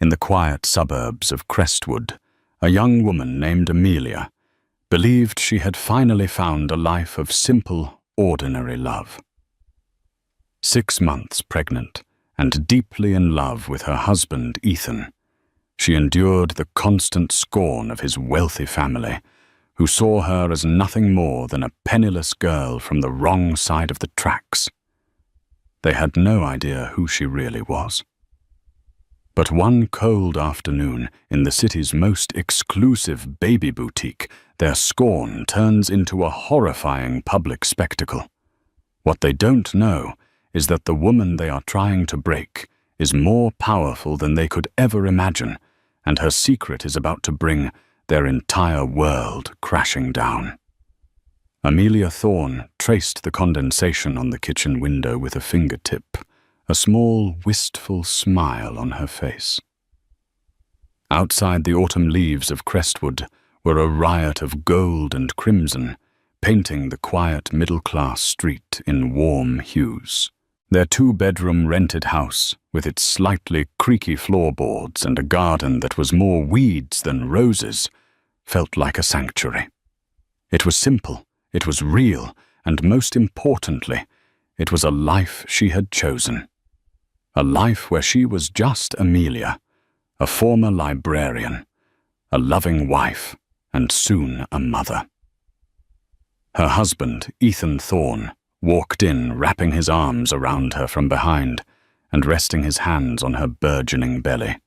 In the quiet suburbs of Crestwood, a young woman named Amelia believed she had finally found a life of simple, ordinary love. 6 months pregnant and deeply in love with her husband, Ethan, she endured the constant scorn of his wealthy family, who saw her as nothing more than a penniless girl from the wrong side of the tracks. They had no idea who she really was. But one cold afternoon, in the city's most exclusive baby boutique, their scorn turns into a horrifying public spectacle. What they don't know is that the woman they are trying to break is more powerful than they could ever imagine, and her secret is about to bring their entire world crashing down. Amelia Thorne traced the condensation on the kitchen window with a fingertip, a small, wistful smile on her face. Outside the autumn leaves of Crestwood were a riot of gold and crimson, painting the quiet middle-class street in warm hues. Their 2-bedroom rented house, with its slightly creaky floorboards and a garden that was more weeds than roses, felt like a sanctuary. It was simple, it was real, and most importantly, it was a life she had chosen. A life where she was just Amelia, a former librarian, a loving wife, and soon a mother. Her husband, Ethan Thorne, walked in, wrapping his arms around her from behind and resting his hands on her burgeoning belly.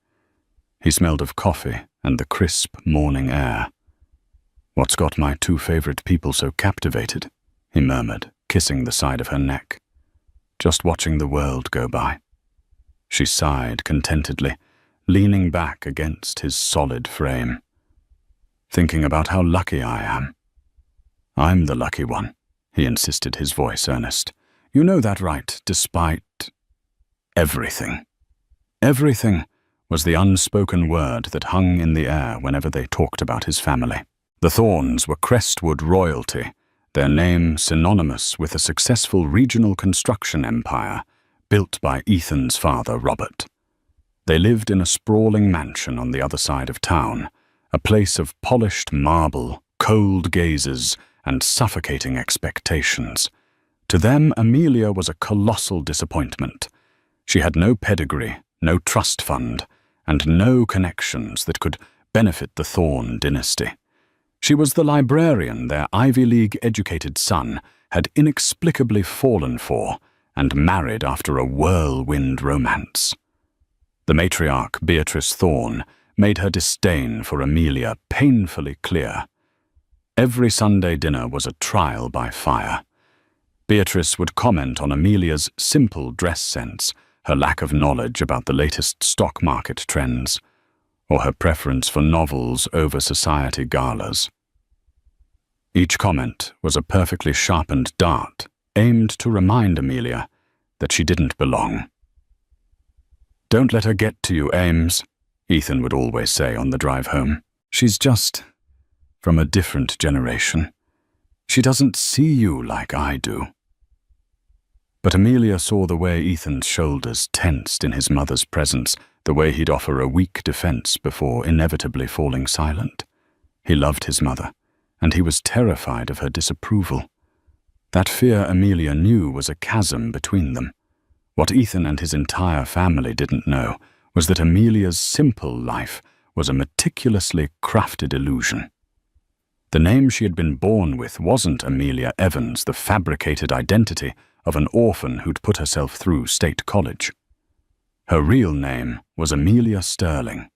He smelled of coffee and the crisp morning air. "What's got my 2 favorite people so captivated?" he murmured, kissing the side of her neck. "Just watching the world go by." She sighed contentedly, leaning back against his solid frame. "Thinking about how lucky I am." "I'm the lucky one," he insisted, his voice earnest. "You know that, right, despite everything." Everything was the unspoken word that hung in the air whenever they talked about his family. The Thornes were Crestwood royalty, their name synonymous with a successful regional construction empire built by Ethan's father, Robert. They lived in a sprawling mansion on the other side of town, a place of polished marble, cold gazes, and suffocating expectations. To them, Amelia was a colossal disappointment. She had no pedigree, no trust fund, and no connections that could benefit the Thorne dynasty. She was the librarian their Ivy League-educated son had inexplicably fallen for and married after a whirlwind romance. The matriarch, Beatrice Thorne, made her disdain for Amelia painfully clear. Every Sunday dinner was a trial by fire. Beatrice would comment on Amelia's simple dress sense, her lack of knowledge about the latest stock market trends, or her preference for novels over society galas. Each comment was a perfectly sharpened dart, aimed to remind Amelia that she didn't belong. "Don't let her get to you, Ames," Ethan would always say on the drive home. "She's just from a different generation. She doesn't see you like I do." But Amelia saw the way Ethan's shoulders tensed in his mother's presence, the way he'd offer a weak defense before inevitably falling silent. He loved his mother, and he was terrified of her disapproval. That fear Amelia knew was a chasm between them. What Ethan and his entire family didn't know was that Amelia's simple life was a meticulously crafted illusion. The name she had been born with wasn't Amelia Evans, the fabricated identity of an orphan who'd put herself through state college. Her real name was Amelia Sterling.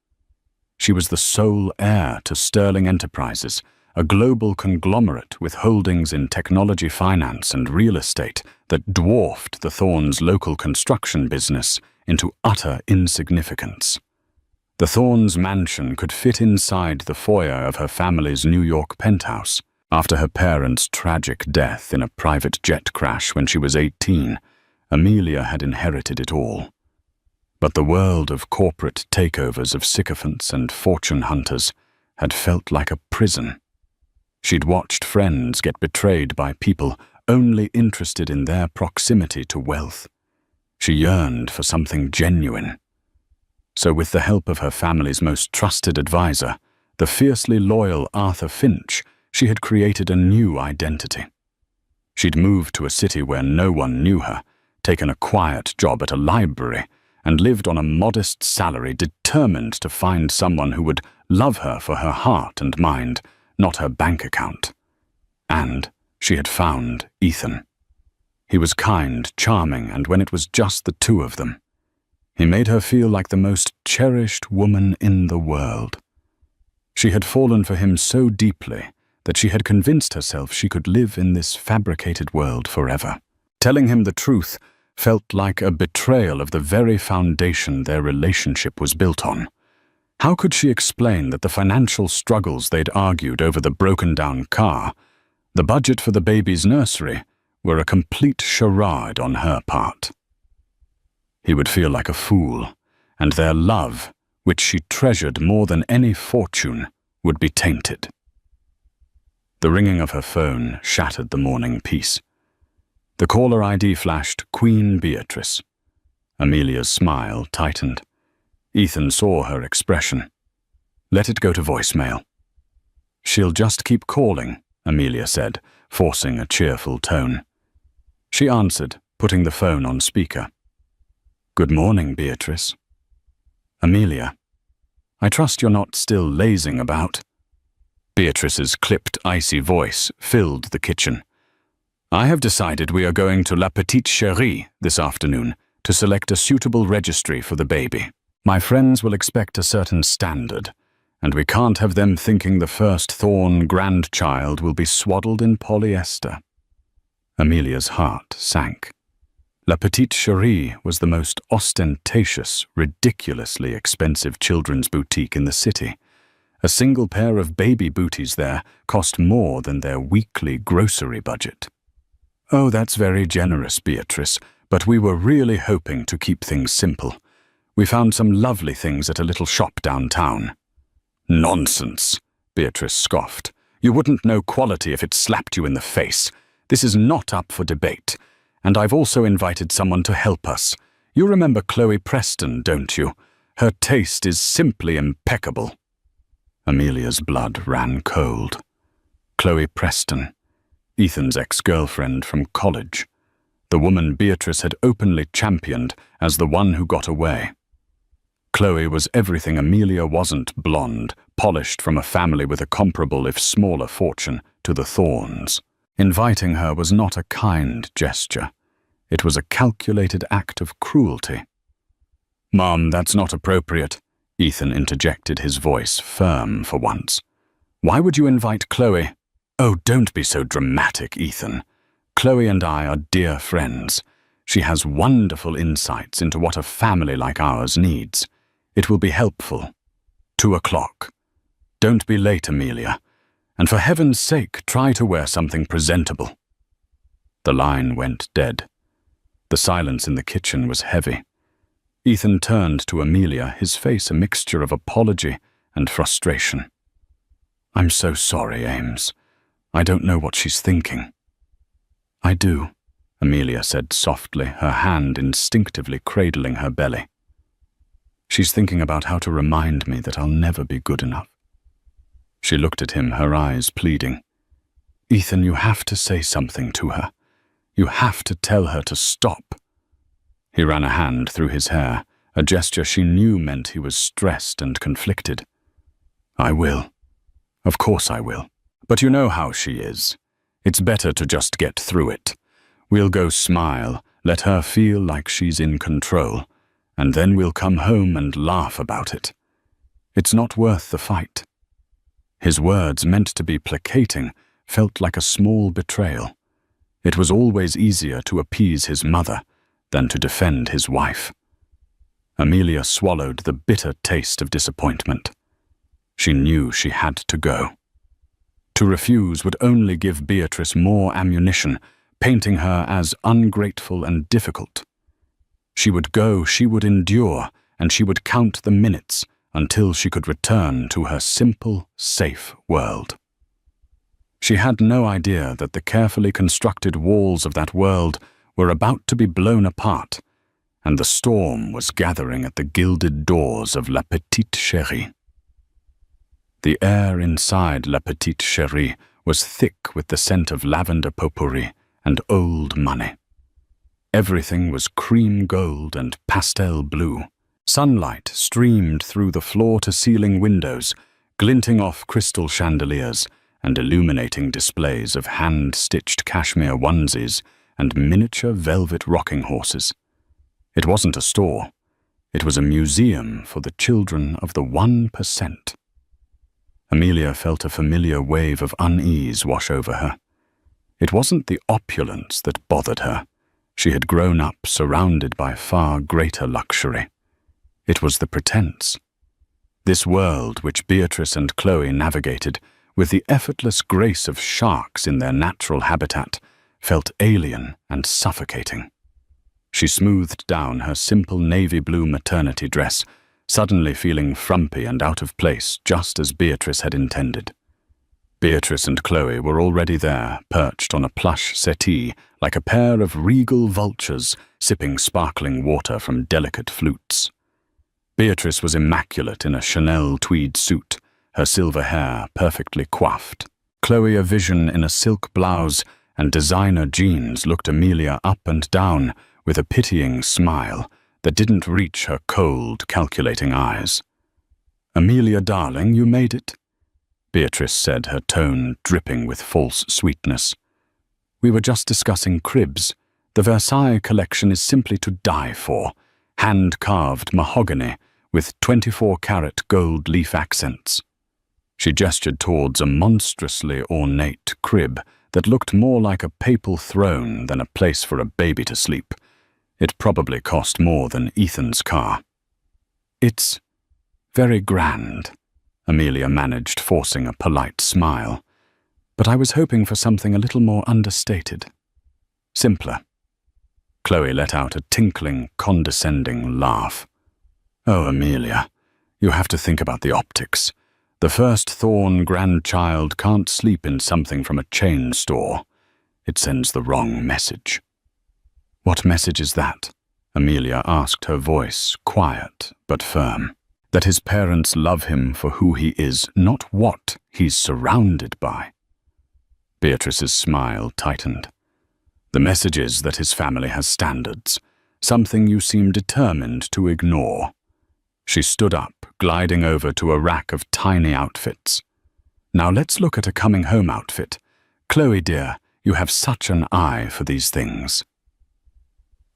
She was the sole heir to Sterling Enterprises, a global conglomerate with holdings in technology, finance, and real estate that dwarfed the Thornes' local construction business into utter insignificance. The Thornes' mansion could fit inside the foyer of her family's New York penthouse. After her parents' tragic death in a private jet crash when she was 18, Amelia had inherited it all. But the world of corporate takeovers of sycophants and fortune hunters had felt like a prison. She'd watched friends get betrayed by people only interested in their proximity to wealth. She yearned for something genuine. So with the help of her family's most trusted advisor, the fiercely loyal Arthur Finch, she had created a new identity. She'd moved to a city where no one knew her, taken a quiet job at a library, and lived on a modest salary, determined to find someone who would love her for her heart and mind, not her bank account. And she had found Ethan. He was kind, charming, and when it was just the two of them, he made her feel like the most cherished woman in the world. She had fallen for him so deeply that she had convinced herself she could live in this fabricated world forever. Telling him the truth felt like a betrayal of the very foundation their relationship was built on. How could she explain that the financial struggles they'd argued over the broken-down car, the budget for the baby's nursery, were a complete charade on her part? He would feel like a fool, and their love, which she treasured more than any fortune, would be tainted. The ringing of her phone shattered the morning peace. The caller ID flashed Queen Beatrice. Amelia's smile tightened. Ethan saw her expression. Let it go to voicemail. She'll just keep calling, Amelia said, forcing a cheerful tone. She answered, putting the phone on speaker. Good morning, Beatrice. Amelia, I trust you're not still lazing about. Beatrice's clipped, icy voice filled the kitchen. I have decided we are going to La Petite Chérie this afternoon to select a suitable registry for the baby. My friends will expect a certain standard, and we can't have them thinking the first Thorne grandchild will be swaddled in polyester. Amelia's heart sank. La Petite Chérie was the most ostentatious, ridiculously expensive children's boutique in the city. A single pair of baby booties there cost more than their weekly grocery budget. Oh, that's very generous, Beatrice, but we were really hoping to keep things simple. We found some lovely things at a little shop downtown. Nonsense, Beatrice scoffed. You wouldn't know quality if it slapped you in the face. This is not up for debate. And I've also invited someone to help us. You remember Chloe Preston, don't you? Her taste is simply impeccable. Amelia's blood ran cold. Chloe Preston, Ethan's ex-girlfriend from college. The woman Beatrice had openly championed as the one who got away. Chloe was everything Amelia wasn't: blonde, polished from a family with a comparable if smaller fortune to the Thornes. Inviting her was not a kind gesture. It was a calculated act of cruelty. Mom, that's not appropriate, Ethan interjected, his voice firm for once. Why would you invite Chloe? Oh, don't be so dramatic, Ethan. Chloe and I are dear friends. She has wonderful insights into what a family like ours needs. It will be helpful. 2:00. Don't be late, Amelia. And for heaven's sake, try to wear something presentable. The line went dead. The silence in the kitchen was heavy. Ethan turned to Amelia, his face a mixture of apology and frustration. I'm so sorry, Ames. I don't know what she's thinking. I do, Amelia said softly, her hand instinctively cradling her belly. She's thinking about how to remind me that I'll never be good enough. She looked at him, her eyes pleading. Ethan, you have to say something to her. You have to tell her to stop. He ran a hand through his hair, a gesture she knew meant he was stressed and conflicted. I will. Of course I will. But you know how she is. It's better to just get through it. We'll go smile, let her feel like she's in control, and then we'll come home and laugh about it. It's not worth the fight. His words, meant to be placating, felt like a small betrayal. It was always easier to appease his mother than to defend his wife. Amelia swallowed the bitter taste of disappointment. She knew she had to go. To refuse would only give Beatrice more ammunition, painting her as ungrateful and difficult. She would go, she would endure, and she would count the minutes until she could return to her simple, safe world. She had no idea that the carefully constructed walls of that world were about to be blown apart, and the storm was gathering at the gilded doors of La Petite Chérie. The air inside La Petite Chérie was thick with the scent of lavender potpourri and old money. Everything was cream gold and pastel blue. Sunlight streamed through the floor-to-ceiling windows, glinting off crystal chandeliers and illuminating displays of hand-stitched cashmere onesies and miniature velvet rocking horses. It wasn't a store. It was a museum for the children of the 1%. Amelia felt a familiar wave of unease wash over her. It wasn't the opulence that bothered her. She had grown up surrounded by far greater luxury. It was the pretense. This world which Beatrice and Chloe navigated with the effortless grace of sharks in their natural habitat felt alien and suffocating. She smoothed down her simple navy blue maternity dress, suddenly feeling frumpy and out of place, just as Beatrice had intended. Beatrice and Chloe were already there, perched on a plush settee like a pair of regal vultures sipping sparkling water from delicate flutes. Beatrice was immaculate in a Chanel tweed suit, her silver hair perfectly coiffed. Chloe, a vision in a silk blouse and designer jeans, looked Amelia up and down with a pitying smile that didn't reach her cold, calculating eyes. "Amelia, darling, you made it," Beatrice said, her tone dripping with false sweetness. "We were just discussing cribs. The Versailles collection is simply to die for. Hand-carved mahogany with 24-carat gold leaf accents." She gestured towards a monstrously ornate crib that looked more like a papal throne than a place for a baby to sleep. It probably cost more than Ethan's car. "It's very grand," Amelia managed, forcing a polite smile. "But I was hoping for something a little more understated. Simpler." Chloe let out a tinkling, condescending laugh. "Oh, Amelia, you have to think about the optics. The first-born grandchild can't sleep in something from a chain store. It sends the wrong message." "What message is that?" Amelia asked, her voice quiet but firm. "That his parents love him for who he is, not what he's surrounded by." Beatrice's smile tightened. "The message is that his family has standards, something you seem determined to ignore." She stood up, gliding over to a rack of tiny outfits. "Now let's look at a coming-home outfit. Chloe, dear, you have such an eye for these things."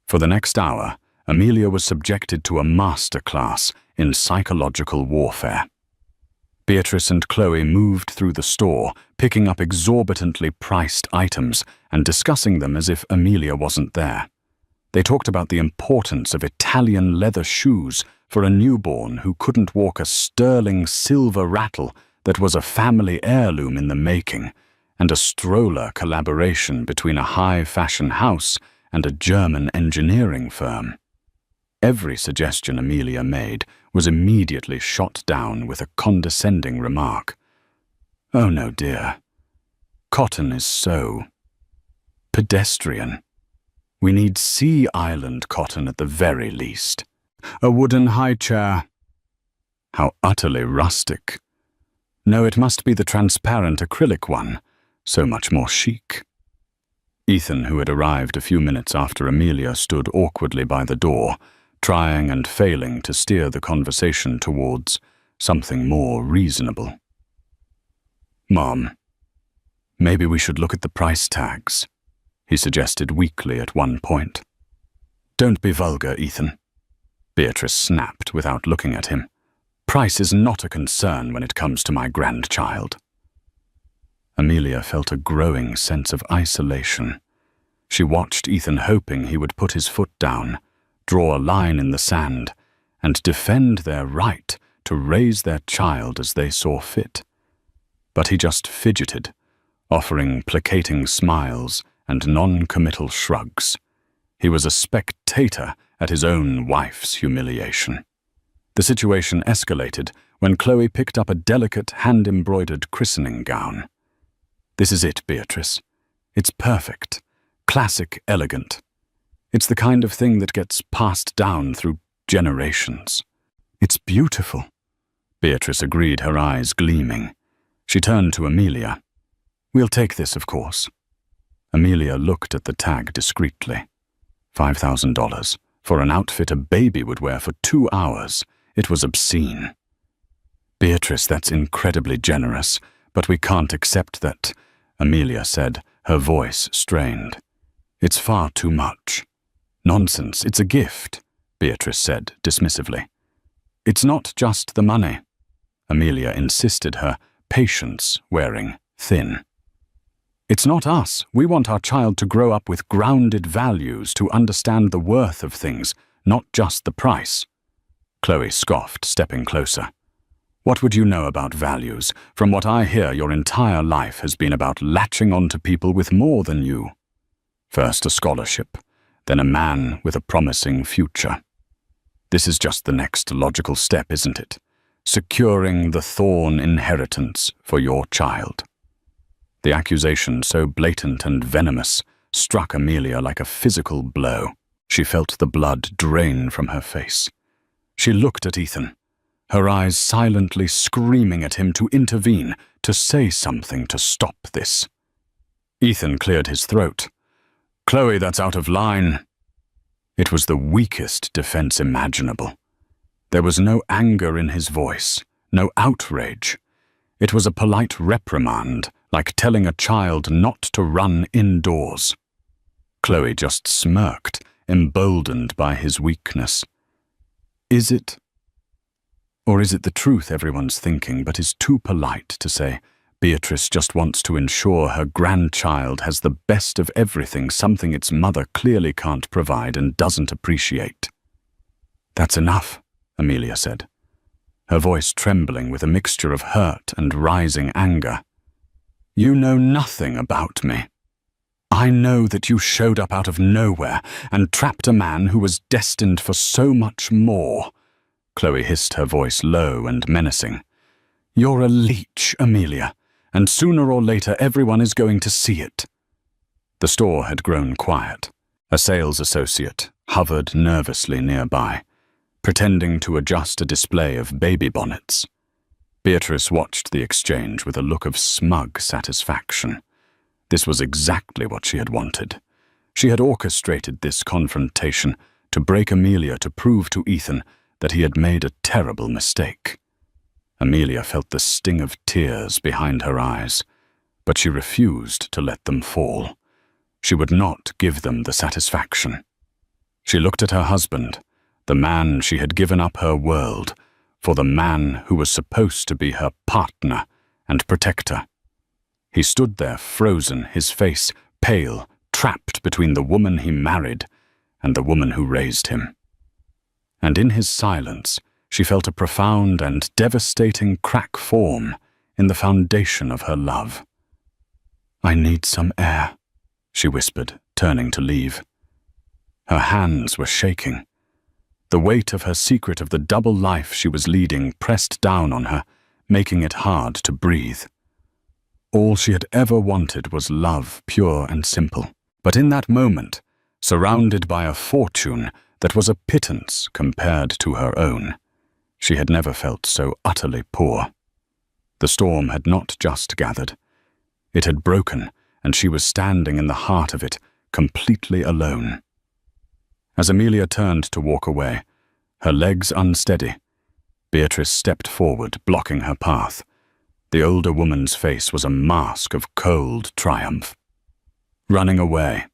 For the next hour, Amelia was subjected to a masterclass in psychological warfare. Beatrice and Chloe moved through the store, picking up exorbitantly priced items and discussing them as if Amelia wasn't there. They talked about the importance of Italian leather shoes for a newborn who couldn't walk a sterling silver rattle that was a family heirloom in the making, and a stroller collaboration between a high-fashion house and a German engineering firm. Every suggestion Amelia made was immediately shot down with a condescending remark. "Oh no, dear. Cotton is so pedestrian. We need Sea Island cotton at the very least. A wooden high chair. How utterly rustic. No, it must be the transparent acrylic one, so much more chic." Ethan, who had arrived a few minutes after Amelia, stood awkwardly by the door, trying and failing to steer the conversation towards something more reasonable. "Mom, maybe we should look at the price tags," he suggested weakly at one point. "Don't be vulgar, Ethan," Beatrice snapped without looking at him. "Price is not a concern when it comes to my grandchild." Amelia felt a growing sense of isolation. She watched Ethan, hoping he would put his foot down, draw a line in the sand, and defend their right to raise their child as they saw fit. But he just fidgeted, offering placating smiles and non-committal shrugs. He was a spectator at his own wife's humiliation. The situation escalated when Chloe picked up a delicate hand-embroidered christening gown. "This is it, Beatrice. It's perfect, classic, elegant. It's the kind of thing that gets passed down through generations. It's beautiful, Beatrice agreed, her eyes gleaming. She turned to Amelia. We'll take this, of course. Amelia looked at the tag discreetly. $5,000 for an outfit a baby would wear for 2 hours. It was obscene. Beatrice, that's incredibly generous, but we can't accept that, Amelia said, her voice strained. It's far too much. Nonsense, it's a gift, Beatrice said dismissively. It's not just the money. Amelia insisted, her patience wearing thin. It's not us. We want our child to grow up with grounded values, to understand the worth of things, not just the price. Chloe scoffed, stepping closer. What would you know about values? From what I hear, your entire life has been about latching on to people with more than you. First a scholarship, then a man with a promising future. This is just the next logical step, isn't it? Securing the Thorn inheritance for your child. The accusation, so blatant and venomous, struck Amelia like a physical blow. She felt the blood drain from her face. She looked at Ethan, her eyes silently screaming at him to intervene, to say something to stop this. Ethan cleared his throat. Chloe, that's out of line. It was the weakest defense imaginable. There was no anger in his voice, no outrage. It was a polite reprimand, like telling a child not to run indoors. Chloe just smirked, emboldened by his weakness. Is it? Or is it the truth everyone's thinking, but is too polite to say, Beatrice just wants to ensure her grandchild has the best of everything, something its mother clearly can't provide and doesn't appreciate? That's enough, Amelia said, her voice trembling with a mixture of hurt and rising anger. You know nothing about me. I know that you showed up out of nowhere and trapped a man who was destined for so much more. Chloe hissed, her voice low and menacing. You're a leech, Amelia, and sooner or later everyone is going to see it. The store had grown quiet. A sales associate hovered nervously nearby, pretending to adjust a display of baby bonnets. Beatrice watched the exchange with a look of smug satisfaction. This was exactly what she had wanted. She had orchestrated this confrontation to break Amelia, to prove to Ethan that he had made a terrible mistake. Amelia felt the sting of tears behind her eyes, but she refused to let them fall. She would not give them the satisfaction. She looked at her husband, the man she had given up her world, for the man who was supposed to be her partner and protector. He stood there frozen, his face pale, trapped between the woman he married and the woman who raised him. And in his silence, she felt a profound and devastating crack form in the foundation of her love. I need some air, she whispered, turning to leave. Her hands were shaking. The weight of her secret, of the double life she was leading, pressed down on her, making it hard to breathe. All she had ever wanted was love, pure and simple. But in that moment, surrounded by a fortune that was a pittance compared to her own, she had never felt so utterly poor. The storm had not just gathered. It had broken, and she was standing in the heart of it, completely alone. As Amelia turned to walk away, her legs unsteady, Beatrice stepped forward, blocking her path. The older woman's face was a mask of cold triumph. Running away,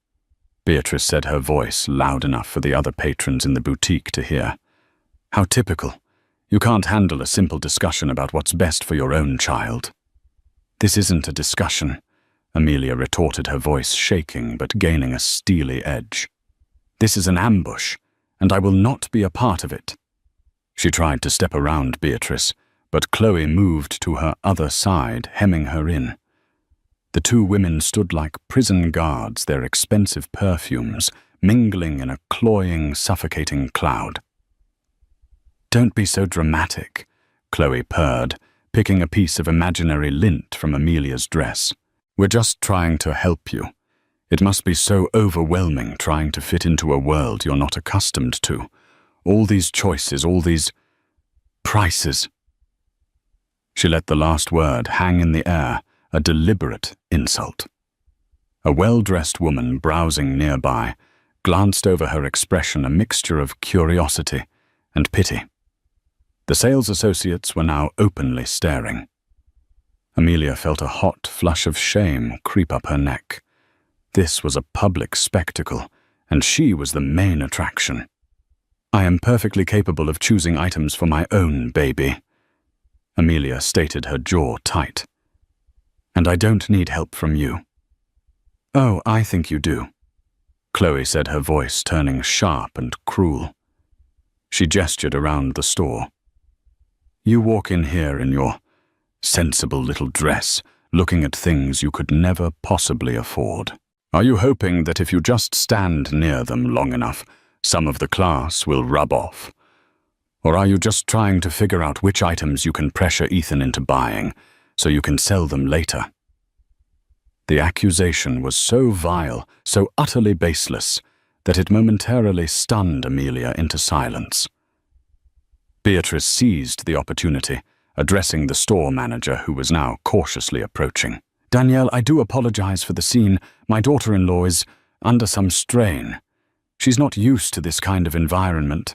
Beatrice said, her voice loud enough for the other patrons in the boutique to hear. How typical. You can't handle a simple discussion about what's best for your own child. This isn't a discussion, Amelia retorted, her voice shaking but gaining a steely edge. This is an ambush, and I will not be a part of it. She tried to step around Beatrice, but Chloe moved to her other side, hemming her in. The two women stood like prison guards, their expensive perfumes mingling in a cloying, suffocating cloud. Don't be so dramatic, Chloe purred, picking a piece of imaginary lint from Amelia's dress. We're just trying to help you. It must be so overwhelming trying to fit into a world you're not accustomed to. All these choices, all these prices. She let the last word hang in the air, a deliberate insult. A well-dressed woman browsing nearby glanced over her expression, a mixture of curiosity and pity. The sales associates were now openly staring. Amelia felt a hot flush of shame creep up her neck. This was a public spectacle, and she was the main attraction. "I am perfectly capable of choosing items for my own baby," Amelia stated, her jaw tight. "And I don't need help from you." "Oh, I think you do," Chloe said, her voice turning sharp and cruel. She gestured around the store. "You walk in here in your sensible little dress, looking at things you could never possibly afford. Are you hoping that if you just stand near them long enough, some of the class will rub off? Or are you just trying to figure out which items you can pressure Ethan into buying so you can sell them later?" The accusation was so vile, so utterly baseless, that it momentarily stunned Amelia into silence. Beatrice seized the opportunity, addressing the store manager, who was now cautiously approaching. "Danielle, I do apologize for the scene. My daughter-in-law is under some strain. She's not used to this kind of environment.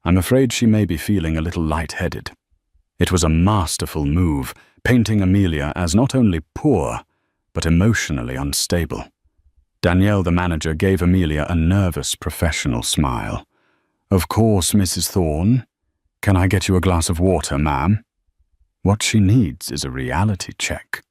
I'm afraid she may be feeling a little lightheaded." It was a masterful move, painting Amelia as not only poor, but emotionally unstable. Danielle, the manager, gave Amelia a nervous professional smile. "Of course, Mrs. Thorne. Can I get you a glass of water, ma'am?" What she needs is a reality check.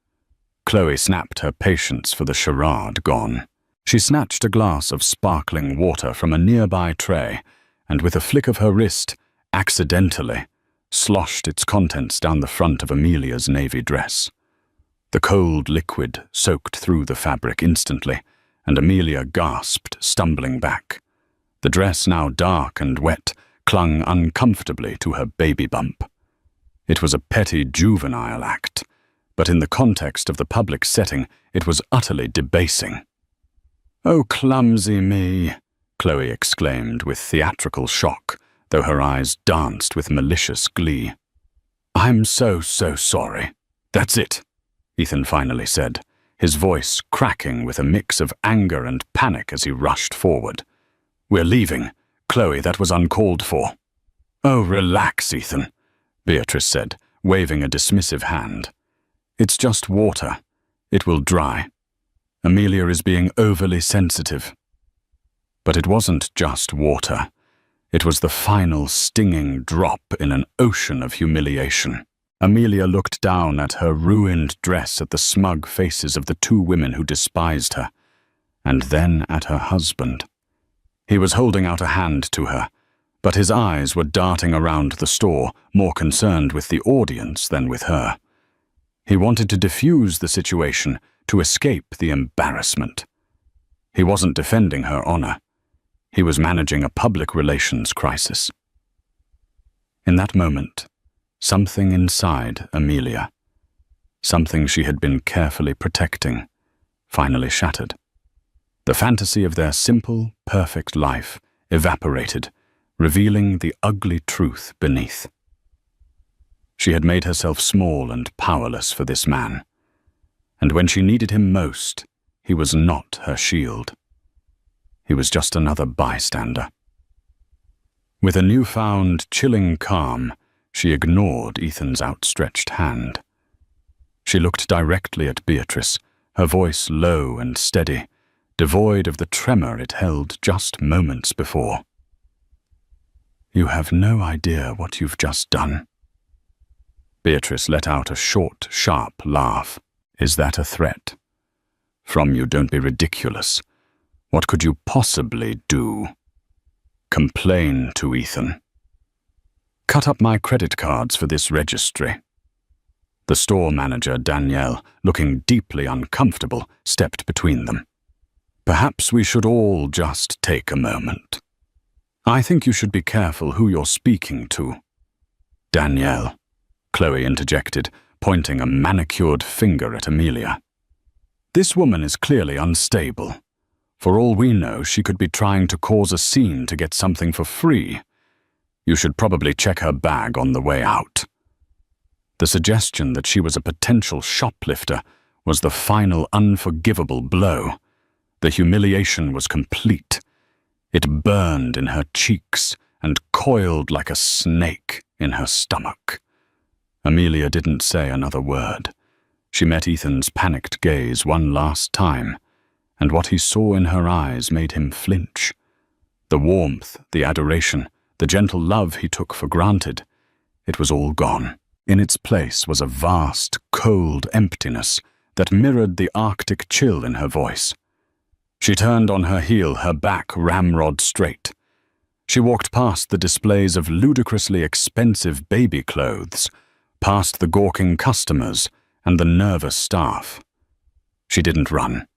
Chloe snapped, her patience for the charade gone. She snatched a glass of sparkling water from a nearby tray and, with a flick of her wrist, accidentally sloshed its contents down the front of Amelia's navy dress. The cold liquid soaked through the fabric instantly, and Amelia gasped, stumbling back. The dress, now dark and wet, clung uncomfortably to her baby bump. It was a petty juvenile act, but in the context of the public setting, it was utterly debasing. "Oh, clumsy me," Chloe exclaimed with theatrical shock, though her eyes danced with malicious glee. "I'm so sorry." "That's it," Ethan finally said, his voice cracking with a mix of anger and panic as he rushed forward. "We're leaving. Chloe, that was uncalled for." "Oh, relax, Ethan," Beatrice said, waving a dismissive hand. "It's just water. It will dry. Amelia is being overly sensitive." But it wasn't just water. It was the final stinging drop in an ocean of humiliation. Amelia looked down at her ruined dress, at the smug faces of the two women who despised her, and then at her husband. He was holding out a hand to her, but his eyes were darting around the store, more concerned with the audience than with her. He wanted to defuse the situation, to escape the embarrassment. He wasn't defending her honor. He was managing a public relations crisis. In that moment, something inside Amelia, something she had been carefully protecting, finally shattered. The fantasy of their simple, perfect life evaporated, revealing the ugly truth beneath. She had made herself small and powerless for this man, and when she needed him most, he was not her shield. He was just another bystander. With a newfound, chilling calm, she ignored Ethan's outstretched hand. She looked directly at Beatrice, her voice low and steady, devoid of the tremor it held just moments before. "You have no idea what you've just done." Beatrice let out a short, sharp laugh. "Is that a threat?" "From you, don't be ridiculous. What could you possibly do?" "Complain to Ethan." "Cut up my credit cards for this registry." The store manager, Danielle, looking deeply uncomfortable, stepped between them. "Perhaps we should all just take a moment. I think you should be careful who you're speaking to." "Danielle," Chloe interjected, pointing a manicured finger at Amelia. "This woman is clearly unstable. For all we know, she could be trying to cause a scene to get something for free. You should probably check her bag on the way out." The suggestion that she was a potential shoplifter was the final unforgivable blow. The humiliation was complete. It burned in her cheeks and coiled like a snake in her stomach. Amelia didn't say another word. She met Ethan's panicked gaze one last time, and what he saw in her eyes made him flinch. The warmth, the adoration, the gentle love he took for granted, it was all gone. In its place was a vast, cold emptiness that mirrored the Arctic chill in her voice. She turned on her heel, her back ramrod straight. She walked past the displays of ludicrously expensive baby clothes, past the gawking customers and the nervous staff. She didn't run.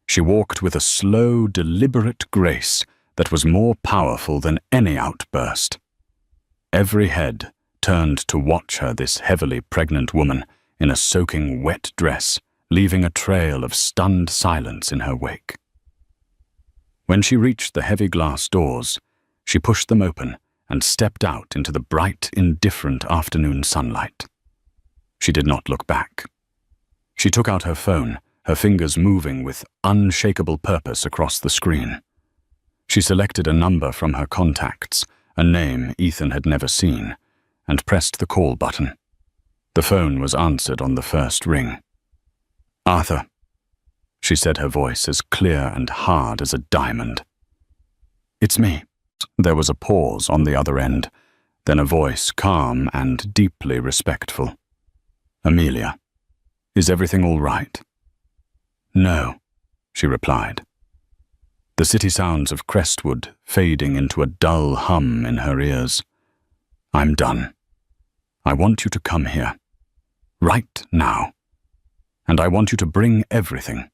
She walked with a slow, deliberate grace that was more powerful than any outburst. Every head turned to watch her, this heavily pregnant woman in a soaking wet dress, leaving a trail of stunned silence in her wake. When she reached the heavy glass doors, she pushed them open and stepped out into the bright, indifferent afternoon sunlight. She did not look back. She took out her phone, her fingers moving with unshakable purpose across the screen. She selected a number from her contacts, a name Ethan had never seen, and pressed the call button. The phone was answered on the first ring. "Arthur," she said, her voice as clear and hard as a diamond. "It's me." There was a pause on the other end, then a voice calm and deeply respectful. "Amelia, is everything all right?" "No," she replied. The city sounds of Crestwood fading into a dull hum in her ears. "I'm done. I want you to come here. Right now. And I want you to bring everything.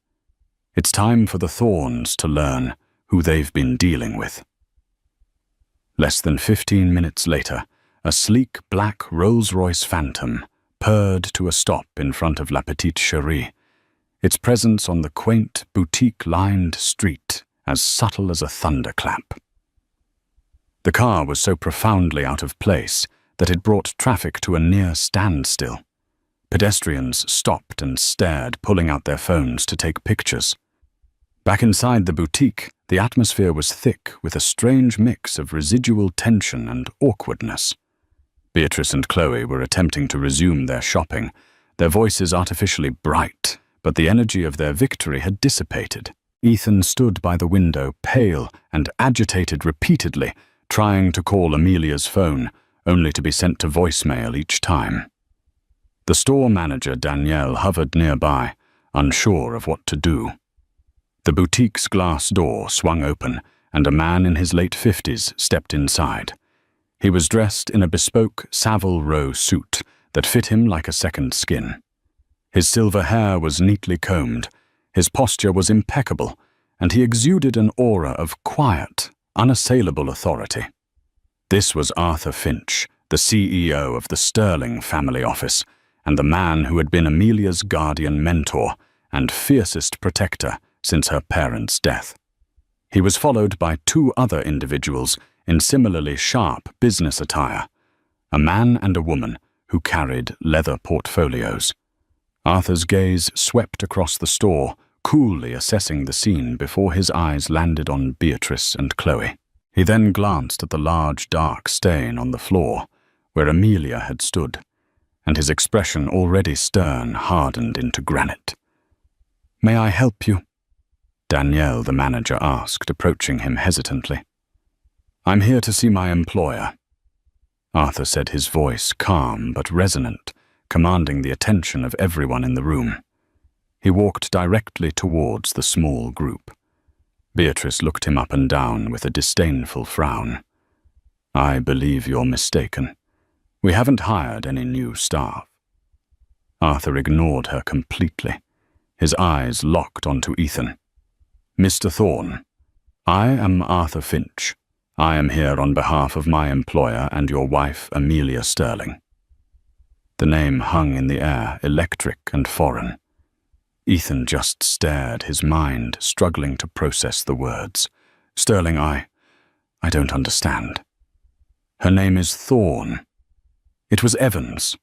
It's time for the Thorns to learn who they've been dealing with." Less than 15 minutes later, a sleek black Rolls-Royce Phantom purred to a stop in front of La Petite Chérie, its presence on the quaint, boutique-lined street as subtle as a thunderclap. The car was so profoundly out of place that it brought traffic to a near standstill. Pedestrians stopped and stared, pulling out their phones to take pictures. Back inside the boutique, the atmosphere was thick with a strange mix of residual tension and awkwardness. Beatrice and Chloe were attempting to resume their shopping, their voices artificially bright, but the energy of their victory had dissipated. Ethan stood by the window, pale and agitated repeatedly, trying to call Amelia's phone, only to be sent to voicemail each time. The store manager, Danielle, hovered nearby, unsure of what to do. The boutique's glass door swung open, and a man in his late 50s stepped inside. He was dressed in a bespoke Savile Row suit that fit him like a second skin. His silver hair was neatly combed, his posture was impeccable, and he exuded an aura of quiet, unassailable authority. This was Arthur Finch, the CEO of the Sterling family office, and the man who had been Amelia's guardian mentor and fiercest protector since her parents' death. He was followed by two other individuals in similarly sharp business attire, a man and a woman who carried leather portfolios. Arthur's gaze swept across the store, coolly assessing the scene before his eyes landed on Beatrice and Chloe. He then glanced at the large dark stain on the floor, where Amelia had stood, and his expression, already stern, hardened into granite. "May I help you?" Danielle, the manager, asked, approaching him hesitantly. "I'm here to see my employer," Arthur said, his voice calm but resonant, commanding the attention of everyone in the room. He walked directly towards the small group. Beatrice looked him up and down with a disdainful frown. "I believe you're mistaken. We haven't hired any new staff." Arthur ignored her completely. His eyes locked onto Ethan. "Mr. Thorne, I am Arthur Finch. I am here on behalf of my employer and your wife, Amelia Sterling." The name hung in the air, electric and foreign. Ethan just stared, his mind struggling to process the words. Sterling, I don't understand. Her name is Thorne. It was Evans.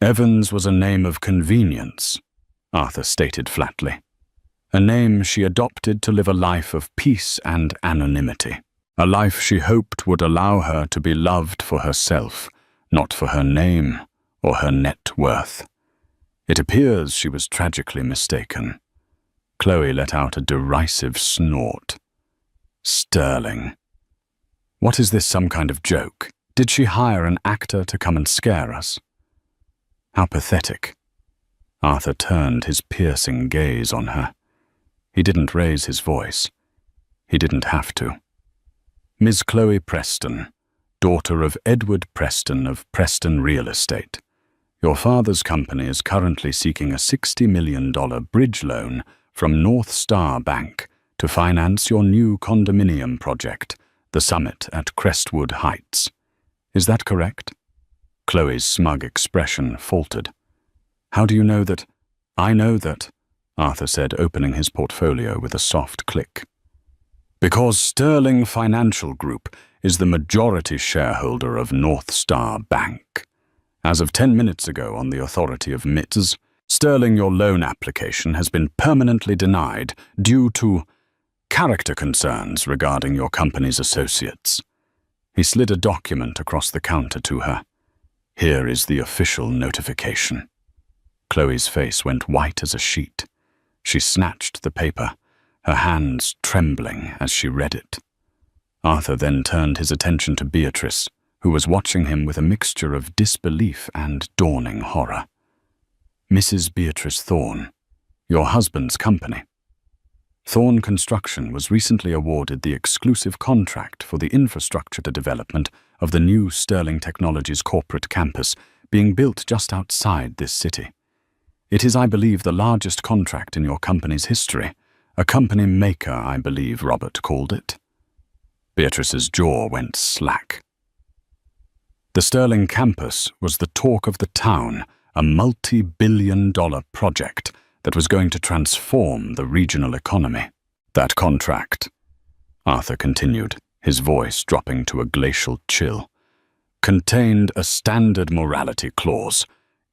Evans was a name of convenience, Arthur stated flatly. A name she adopted to live a life of peace and anonymity. A life she hoped would allow her to be loved for herself, not for her name or her net worth. It appears she was tragically mistaken. Chloe let out a derisive snort. Sterling. What is this, some kind of joke? Did she hire an actor to come and scare us? How pathetic. Arthur turned his piercing gaze on her. He didn't raise his voice. He didn't have to. Ms. Chloe Preston, daughter of Edward Preston of Preston Real Estate. Your father's company is currently seeking a $60 million bridge loan from North Star Bank to finance your new condominium project, the Summit at Crestwood Heights. Is that correct? Chloe's smug expression faltered. How do you know that? I know that, Arthur said, opening his portfolio with a soft click. Because Sterling Financial Group is the majority shareholder of North Star Bank. As of 10 minutes ago, on the authority of Ms. Sterling, your loan application has been permanently denied due to character concerns regarding your company's associates. He slid a document across the counter to her. Here is the official notification. Chloe's face went white as a sheet. She snatched the paper, her hands trembling as she read it. Arthur then turned his attention to Beatrice, who was watching him with a mixture of disbelief and dawning horror. Mrs. Beatrice Thorne, your husband's company. Thorne Construction was recently awarded the exclusive contract for the infrastructure development of the new Sterling Technologies corporate campus being built just outside this city. It is, I believe, the largest contract in your company's history. A company maker, I believe Robert called it. Beatrice's jaw went slack. The Sterling campus was the talk of the town, a multi-billion-dollar project that was going to transform the regional economy. That contract, Arthur continued, his voice dropping to a glacial chill, contained a standard morality clause.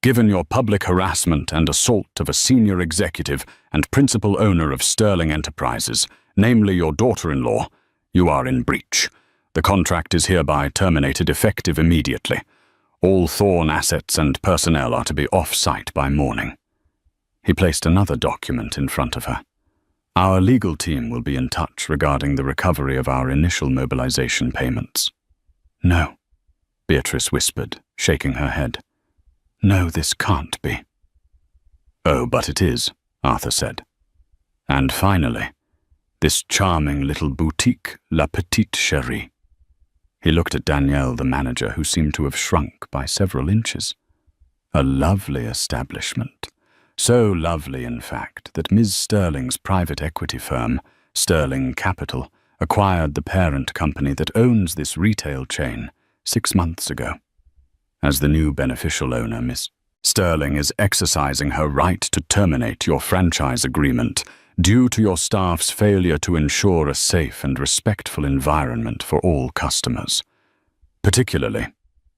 Given your public harassment and assault of a senior executive and principal owner of Sterling Enterprises, namely your daughter-in-law, you are in breach. The contract is hereby terminated effective immediately. All Thorne assets and personnel are to be off-site by morning. He placed another document in front of her. Our legal team will be in touch regarding the recovery of our initial mobilization payments. No, Beatrice whispered, shaking her head. No, this can't be. Oh, but it is, Arthur said. And finally, this charming little boutique, La Petite Chérie. He looked at Danielle, the manager, who seemed to have shrunk by several inches. A lovely establishment. So lovely, in fact, that Ms. Sterling's private equity firm, Sterling Capital, acquired the parent company that owns this retail chain 6 months ago. As the new beneficial owner, Miss Sterling is exercising her right to terminate your franchise agreement due to your staff's failure to ensure a safe and respectful environment for all customers. Particularly,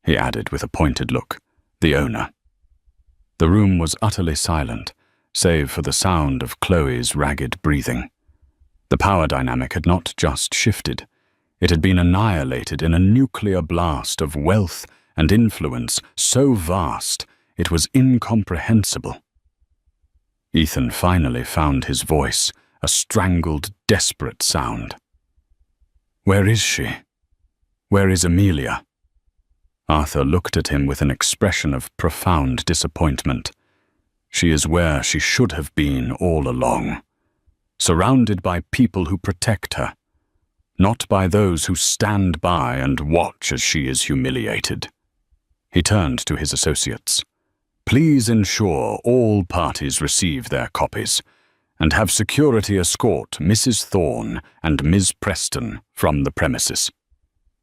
he added with a pointed look, the owner. The room was utterly silent, save for the sound of Chloe's ragged breathing. The power dynamic had not just shifted. It had been annihilated in a nuclear blast of wealth and influence so vast it was incomprehensible. Ethan finally found his voice, a strangled, desperate sound. Where is she? Where is Amelia? Arthur looked at him with an expression of profound disappointment. She is where she should have been all along, surrounded by people who protect her, not by those who stand by and watch as she is humiliated. He turned to his associates. Please ensure all parties receive their copies, and have security escort Mrs. Thorne and Ms. Preston from the premises.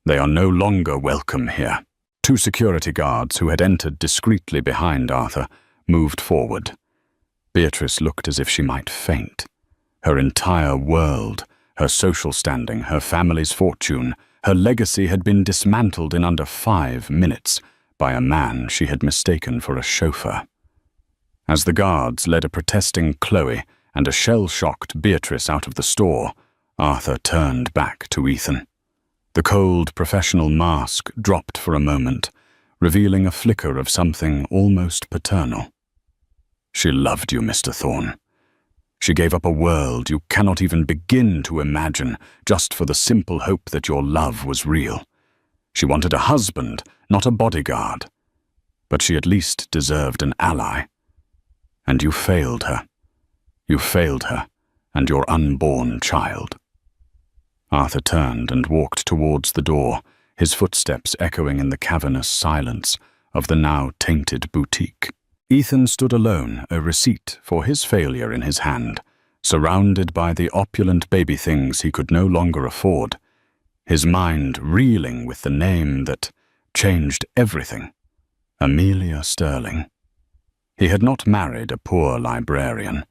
They are no longer welcome here. 2 security guards who had entered discreetly behind Arthur moved forward. Beatrice looked as if she might faint. Her entire world, her social standing, her family's fortune, her legacy had been dismantled in under 5 minutes by a man she had mistaken for a chauffeur. As the guards led a protesting Chloe and a shell-shocked Beatrice out of the store, Arthur turned back to Ethan. The cold, professional mask dropped for a moment, revealing a flicker of something almost paternal. She loved you, Mr. Thorne. She gave up a world you cannot even begin to imagine just for the simple hope that your love was real. She wanted a husband, not a bodyguard. But she at least deserved an ally. And you failed her. You failed her and your unborn child. Arthur turned and walked towards the door, his footsteps echoing in the cavernous silence of the now tainted boutique. Ethan stood alone, a receipt for his failure in his hand, surrounded by the opulent baby things he could no longer afford, his mind reeling with the name that changed everything: Amelia Sterling. He had not married a poor librarian.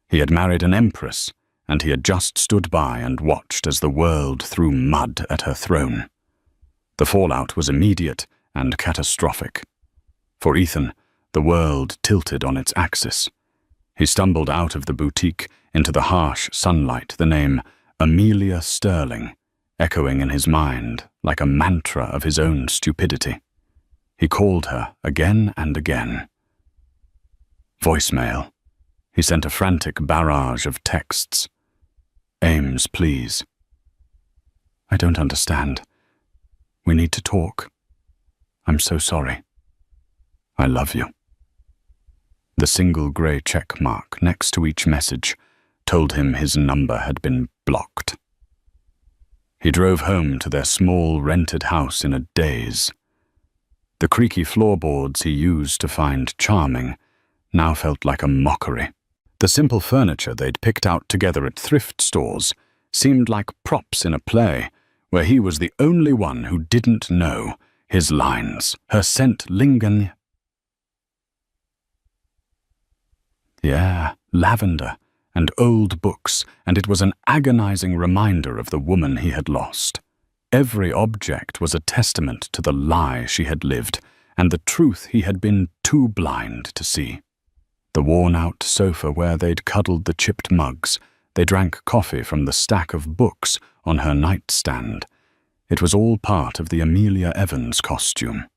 He had married an empress, and he had just stood by and watched as the world threw mud at her throne. The fallout was immediate and catastrophic. For Ethan, the world tilted on its axis. He stumbled out of the boutique into the harsh sunlight, the name Amelia Sterling echoing in his mind like a mantra of his own stupidity. He called her again and again. Voicemail. He sent a frantic barrage of texts. Ames, please. I don't understand. We need to talk. I'm so sorry. I love you. The single grey check mark next to each message told him his number had been blocked. He drove home to their small rented house in a daze. The creaky floorboards he used to find charming now felt like a mockery. The simple furniture they'd picked out together at thrift stores seemed like props in a play where he was the only one who didn't know his lines. Her scent lingered. Yeah, lavender and old books, and it was an agonizing reminder of the woman he had lost. Every object was a testament to the lie she had lived and the truth he had been too blind to see. The worn-out sofa where they'd cuddled the chipped mugs, they drank coffee from the stack of books on her nightstand. It was all part of the Amelia Evans costume.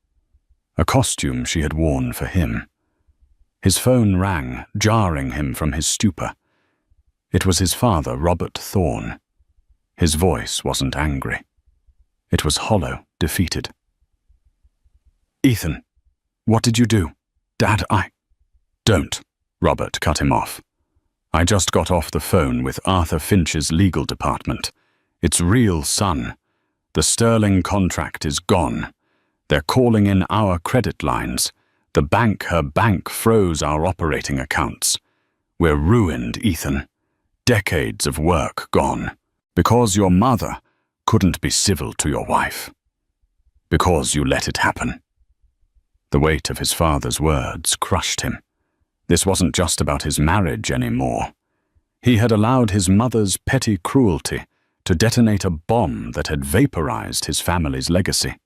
A costume she had worn for him. His phone rang, jarring him from his stupor. It was his father, Robert Thorne. His voice wasn't angry. It was hollow, defeated. Ethan, what did you do? Dad, Don't, Robert cut him off. I just got off the phone with Arthur Finch's legal department. It's real, son. The Sterling contract is gone. They're calling in our credit lines. Her bank froze our operating accounts. We're ruined, Ethan. Decades of work gone. Because your mother couldn't be civil to your wife. Because you let it happen. The weight of his father's words crushed him. This wasn't just about his marriage anymore. He had allowed his mother's petty cruelty to detonate a bomb that had vaporized his family's legacy.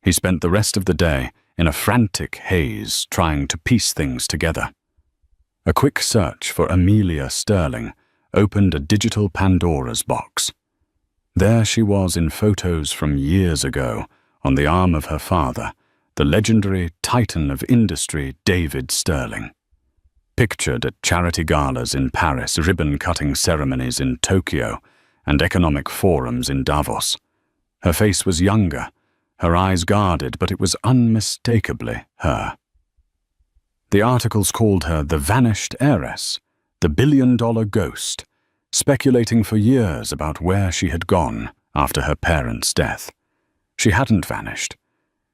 He spent the rest of the day in a frantic haze trying to piece things together. A quick search for Amelia Sterling opened a digital Pandora's box. There she was in photos from years ago, on the arm of her father, the legendary titan of industry David Sterling. Pictured at charity galas in Paris, ribbon-cutting ceremonies in Tokyo, and economic forums in Davos. Her face was younger, her eyes guarded, but it was unmistakably her. The articles called her the vanished heiress, the billion-dollar ghost, speculating for years about where she had gone after her parents' death. She hadn't vanished.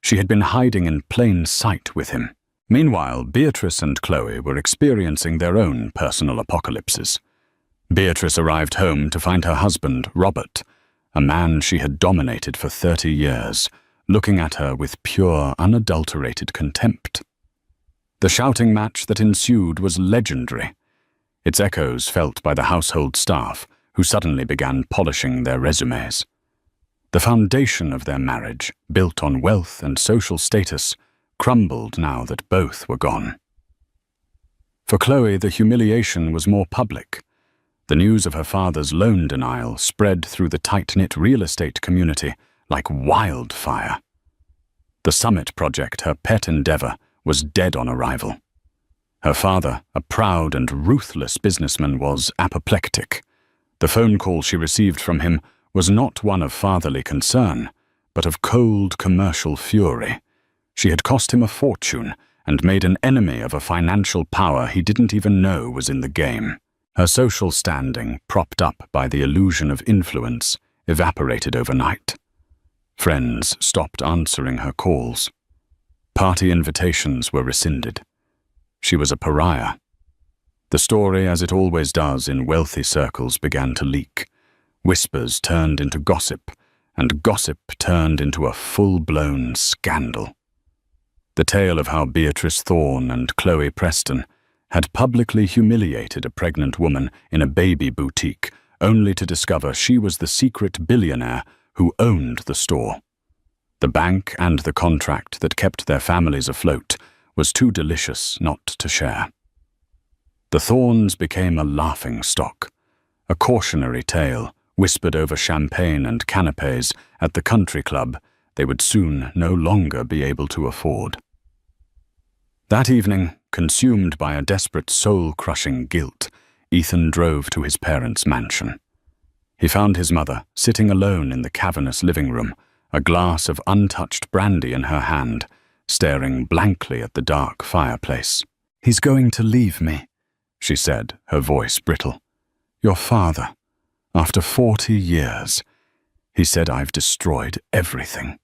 She had been hiding in plain sight with him. Meanwhile, Beatrice and Chloe were experiencing their own personal apocalypses. Beatrice arrived home to find her husband, Robert, a man she had dominated for 30 years, looking at her with pure, unadulterated contempt. The shouting match that ensued was legendary, its echoes felt by the household staff, who suddenly began polishing their resumes. The foundation of their marriage, built on wealth and social status, crumbled now that both were gone. For Chloe, the humiliation was more public. The news of her father's loan denial spread through the tight-knit real estate community like wildfire. The Summit project, her pet endeavor, was dead on arrival. Her father, a proud and ruthless businessman, was apoplectic. The phone call she received from him was not one of fatherly concern, but of cold commercial fury. She had cost him a fortune and made an enemy of a financial power he didn't even know was in the game. Her social standing, propped up by the illusion of influence, evaporated overnight. Friends stopped answering her calls. Party invitations were rescinded. She was a pariah. The story, as it always does in wealthy circles, began to leak. Whispers turned into gossip, and gossip turned into a full-blown scandal. The tale of how Beatrice Thorne and Chloe Preston had publicly humiliated a pregnant woman in a baby boutique, only to discover she was the secret billionaire who owned the store. The bank and the contract that kept their families afloat was too delicious not to share. The Thornes became a laughingstock, a cautionary tale whispered over champagne and canapes at the country club they would soon no longer be able to afford. That evening, consumed by a desperate soul-crushing guilt, Ethan drove to his parents' mansion. He found his mother sitting alone in the cavernous living room, a glass of untouched brandy in her hand, staring blankly at the dark fireplace. "He's going to leave me," she said, her voice brittle. "Your father. After 40 years. He said I've destroyed everything."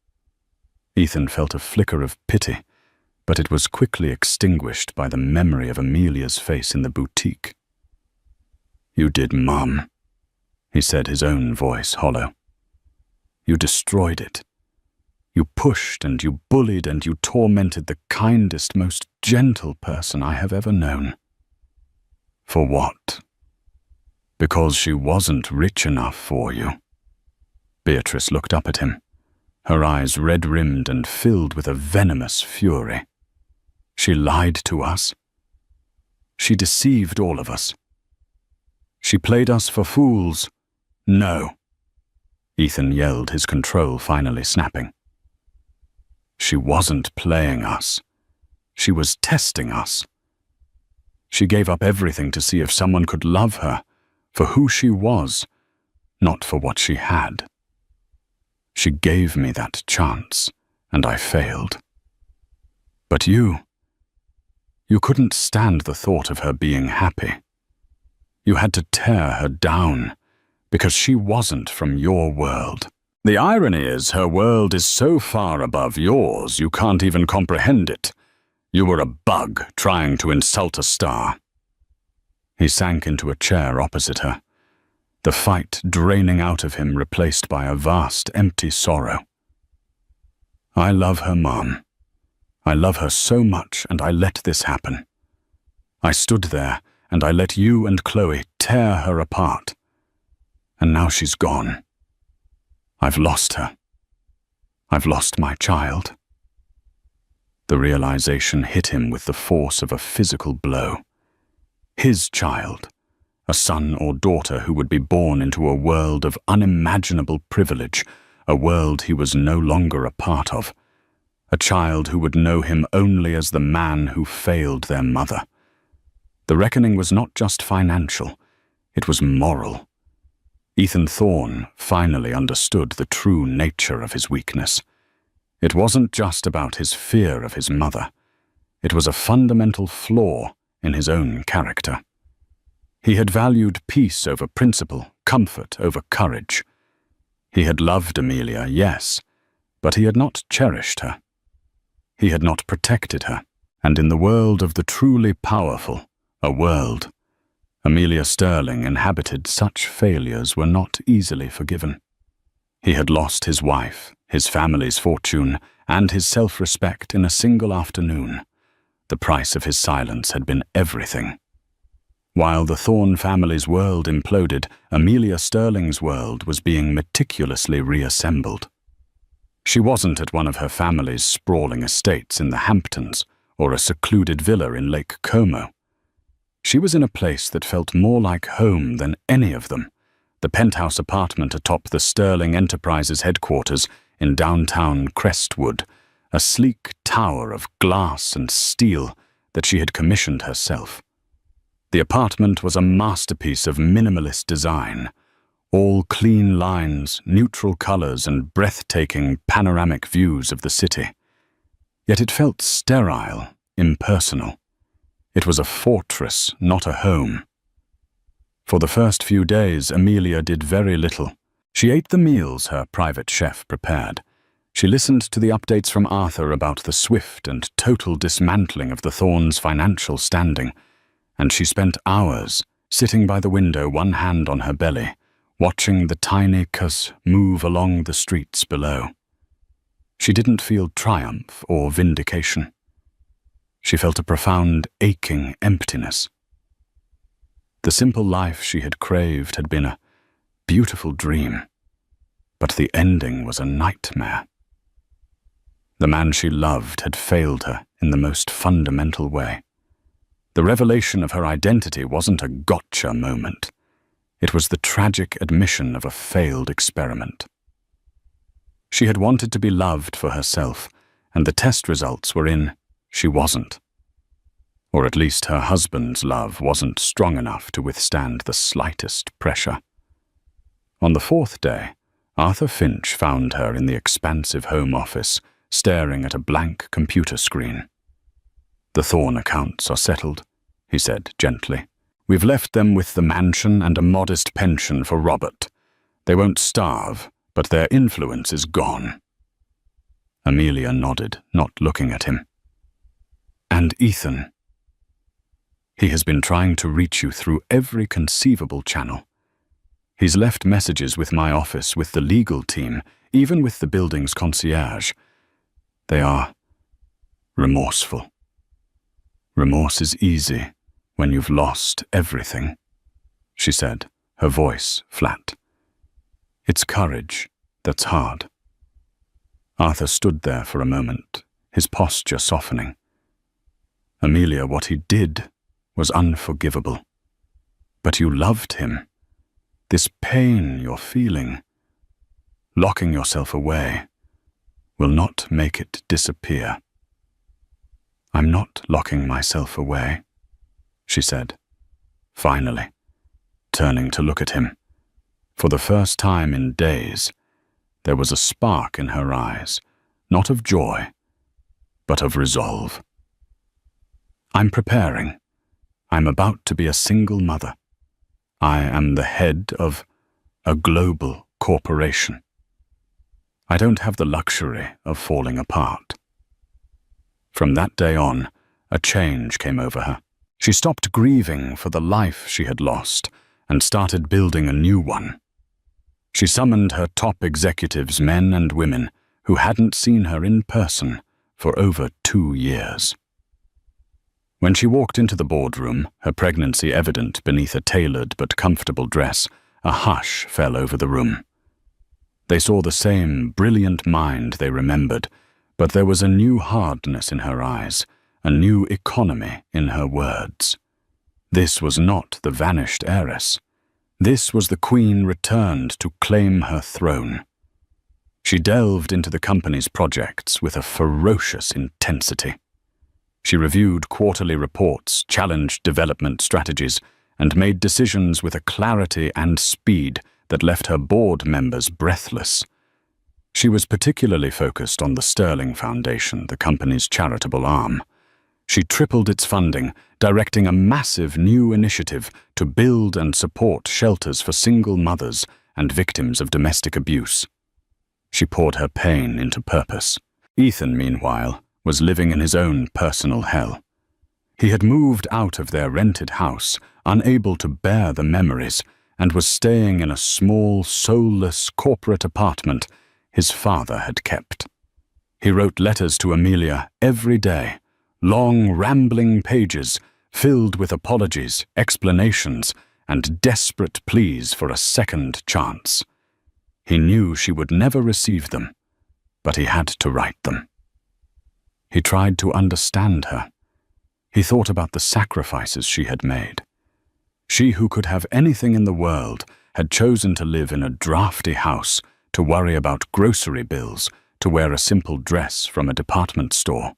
Ethan felt a flicker of pity, but it was quickly extinguished by the memory of Amelia's face in the boutique. "You did, Mum," he said, his own voice hollow. "You destroyed it. You pushed and you bullied and you tormented the kindest, most gentle person I have ever known. For what? Because she wasn't rich enough for you." Beatrice looked up at him, her eyes red-rimmed and filled with a venomous fury. She lied to us. She deceived all of us. She played us for fools. No. Ethan yelled, his control finally snapping. She wasn't playing us. She was testing us. She gave up everything to see if someone could love her for who she was, not for what she had. She gave me that chance, and I failed. But you couldn't stand the thought of her being happy. You had to tear her down, because she wasn't from your world. The irony is, her world is so far above yours you can't even comprehend it. You were a bug trying to insult a star. He sank into a chair opposite her, the fight draining out of him, replaced by a vast, empty sorrow. I love her, Mom. I love her so much, and I let this happen. I stood there, and I let you and Chloe tear her apart. And now she's gone. I've lost her. I've lost my child. The realization hit him with the force of a physical blow. His child, a son or daughter who would be born into a world of unimaginable privilege, a world he was no longer a part of, a child who would know him only as the man who failed their mother. The reckoning was not just financial, it was moral. Ethan Thorne finally understood the true nature of his weakness. It wasn't just about his fear of his mother. It was a fundamental flaw in his own character. He had valued peace over principle, comfort over courage. He had loved Amelia, yes, but he had not cherished her. He had not protected her. And in the world of the truly powerful, a world, Amelia Sterling inhabited, such failures were not easily forgiven. He had lost his wife, his family's fortune, and his self-respect in a single afternoon. The price of his silence had been everything. While the Thorne family's world imploded, Amelia Sterling's world was being meticulously reassembled. She wasn't at one of her family's sprawling estates in the Hamptons or a secluded villa in Lake Como. She was in a place that felt more like home than any of them, the penthouse apartment atop the Sterling Enterprises headquarters in downtown Crestwood, a sleek tower of glass and steel that she had commissioned herself. The apartment was a masterpiece of minimalist design, all clean lines, neutral colors, and breathtaking panoramic views of the city. Yet it felt sterile, impersonal. It was a fortress, not a home. For the first few days, Amelia did very little. She ate the meals her private chef prepared. She listened to the updates from Arthur about the swift and total dismantling of the Thornes' financial standing, and she spent hours sitting by the window, one hand on her belly, watching the tiny cus move along the streets below. She didn't feel triumph or vindication. She felt a profound, aching emptiness. The simple life she had craved had been a beautiful dream, but the ending was a nightmare. The man she loved had failed her in the most fundamental way. The revelation of her identity wasn't a gotcha moment. It was the tragic admission of a failed experiment. She had wanted to be loved for herself, and the test results were in she wasn't. Or at least her husband's love wasn't strong enough to withstand the slightest pressure. On the fourth day, Arthur Finch found her in the expansive home office, staring at a blank computer screen. "The Thorne accounts are settled," he said gently. "We've left them with the mansion and a modest pension for Robert. They won't starve, but their influence is gone." Amelia nodded, not looking at him. "And Ethan? He has been trying to reach you through every conceivable channel. He's left messages with my office, with the legal team, even with the building's concierge. They are remorseful. Remorse is easy when you've lost everything," she said, her voice flat. "It's courage that's hard." Arthur stood there for a moment, his posture softening. "Amelia, what he did was unforgivable. But you loved him. This pain you're feeling, locking yourself away, will not make it disappear." "I'm not locking myself away," she said, finally, turning to look at him. For the first time in days, there was a spark in her eyes, not of joy, but of resolve. "I'm preparing. I'm about to be a single mother. I am the head of a global corporation. I don't have the luxury of falling apart." From that day on, a change came over her. She stopped grieving for the life she had lost and started building a new one. She summoned her top executives, men and women, who hadn't seen her in person for over 2 years. When she walked into the boardroom, her pregnancy evident beneath a tailored but comfortable dress, a hush fell over the room. They saw the same brilliant mind they remembered, but there was a new hardness in her eyes, a new economy in her words. This was not the vanished heiress. This was the queen returned to claim her throne. She delved into the company's projects with a ferocious intensity. She reviewed quarterly reports, challenged development strategies, and made decisions with a clarity and speed that left her board members breathless. She was particularly focused on the Sterling Foundation, the company's charitable arm. She tripled its funding, directing a massive new initiative to build and support shelters for single mothers and victims of domestic abuse. She poured her pain into purpose. Ethan, meanwhile, was living in his own personal hell. He had moved out of their rented house, unable to bear the memories, and was staying in a small, soulless corporate apartment his father had kept. He wrote letters to Amelia every day, long, rambling pages filled with apologies, explanations, and desperate pleas for a second chance. He knew she would never receive them, but he had to write them. He tried to understand her. He thought about the sacrifices she had made. She who could have anything in the world had chosen to live in a drafty house, to worry about grocery bills, to wear a simple dress from a department store.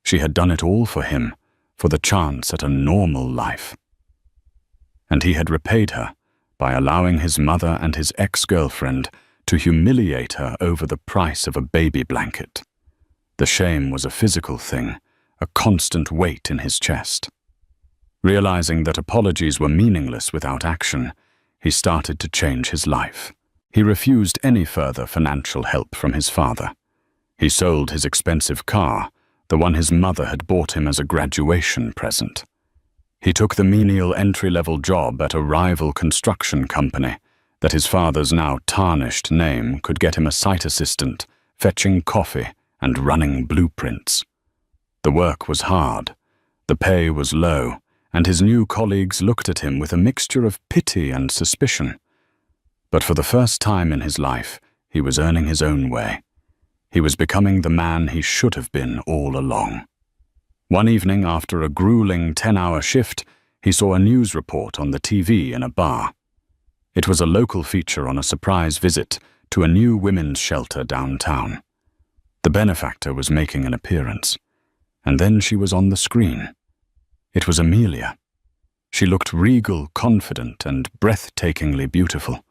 She had done it all for him, for the chance at a normal life. And he had repaid her by allowing his mother and his ex-girlfriend to humiliate her over the price of a baby blanket. The shame was a physical thing, a constant weight in his chest. Realizing that apologies were meaningless without action, he started to change his life. He refused any further financial help from his father. He sold his expensive car, the one his mother had bought him as a graduation present. He took the menial entry-level job at a rival construction company that his father's now tarnished name could get him a site assistant, fetching coffee and running blueprints. The work was hard, the pay was low, and his new colleagues looked at him with a mixture of pity and suspicion. But for the first time in his life, he was earning his own way. He was becoming the man he should have been all along. One evening, after a grueling 10-hour shift, he saw a news report on the TV in a bar. It was a local feature on a surprise visit to a new women's shelter downtown. The benefactor was making an appearance, and then she was on the screen. It was Amelia. She looked regal, confident, and breathtakingly beautiful.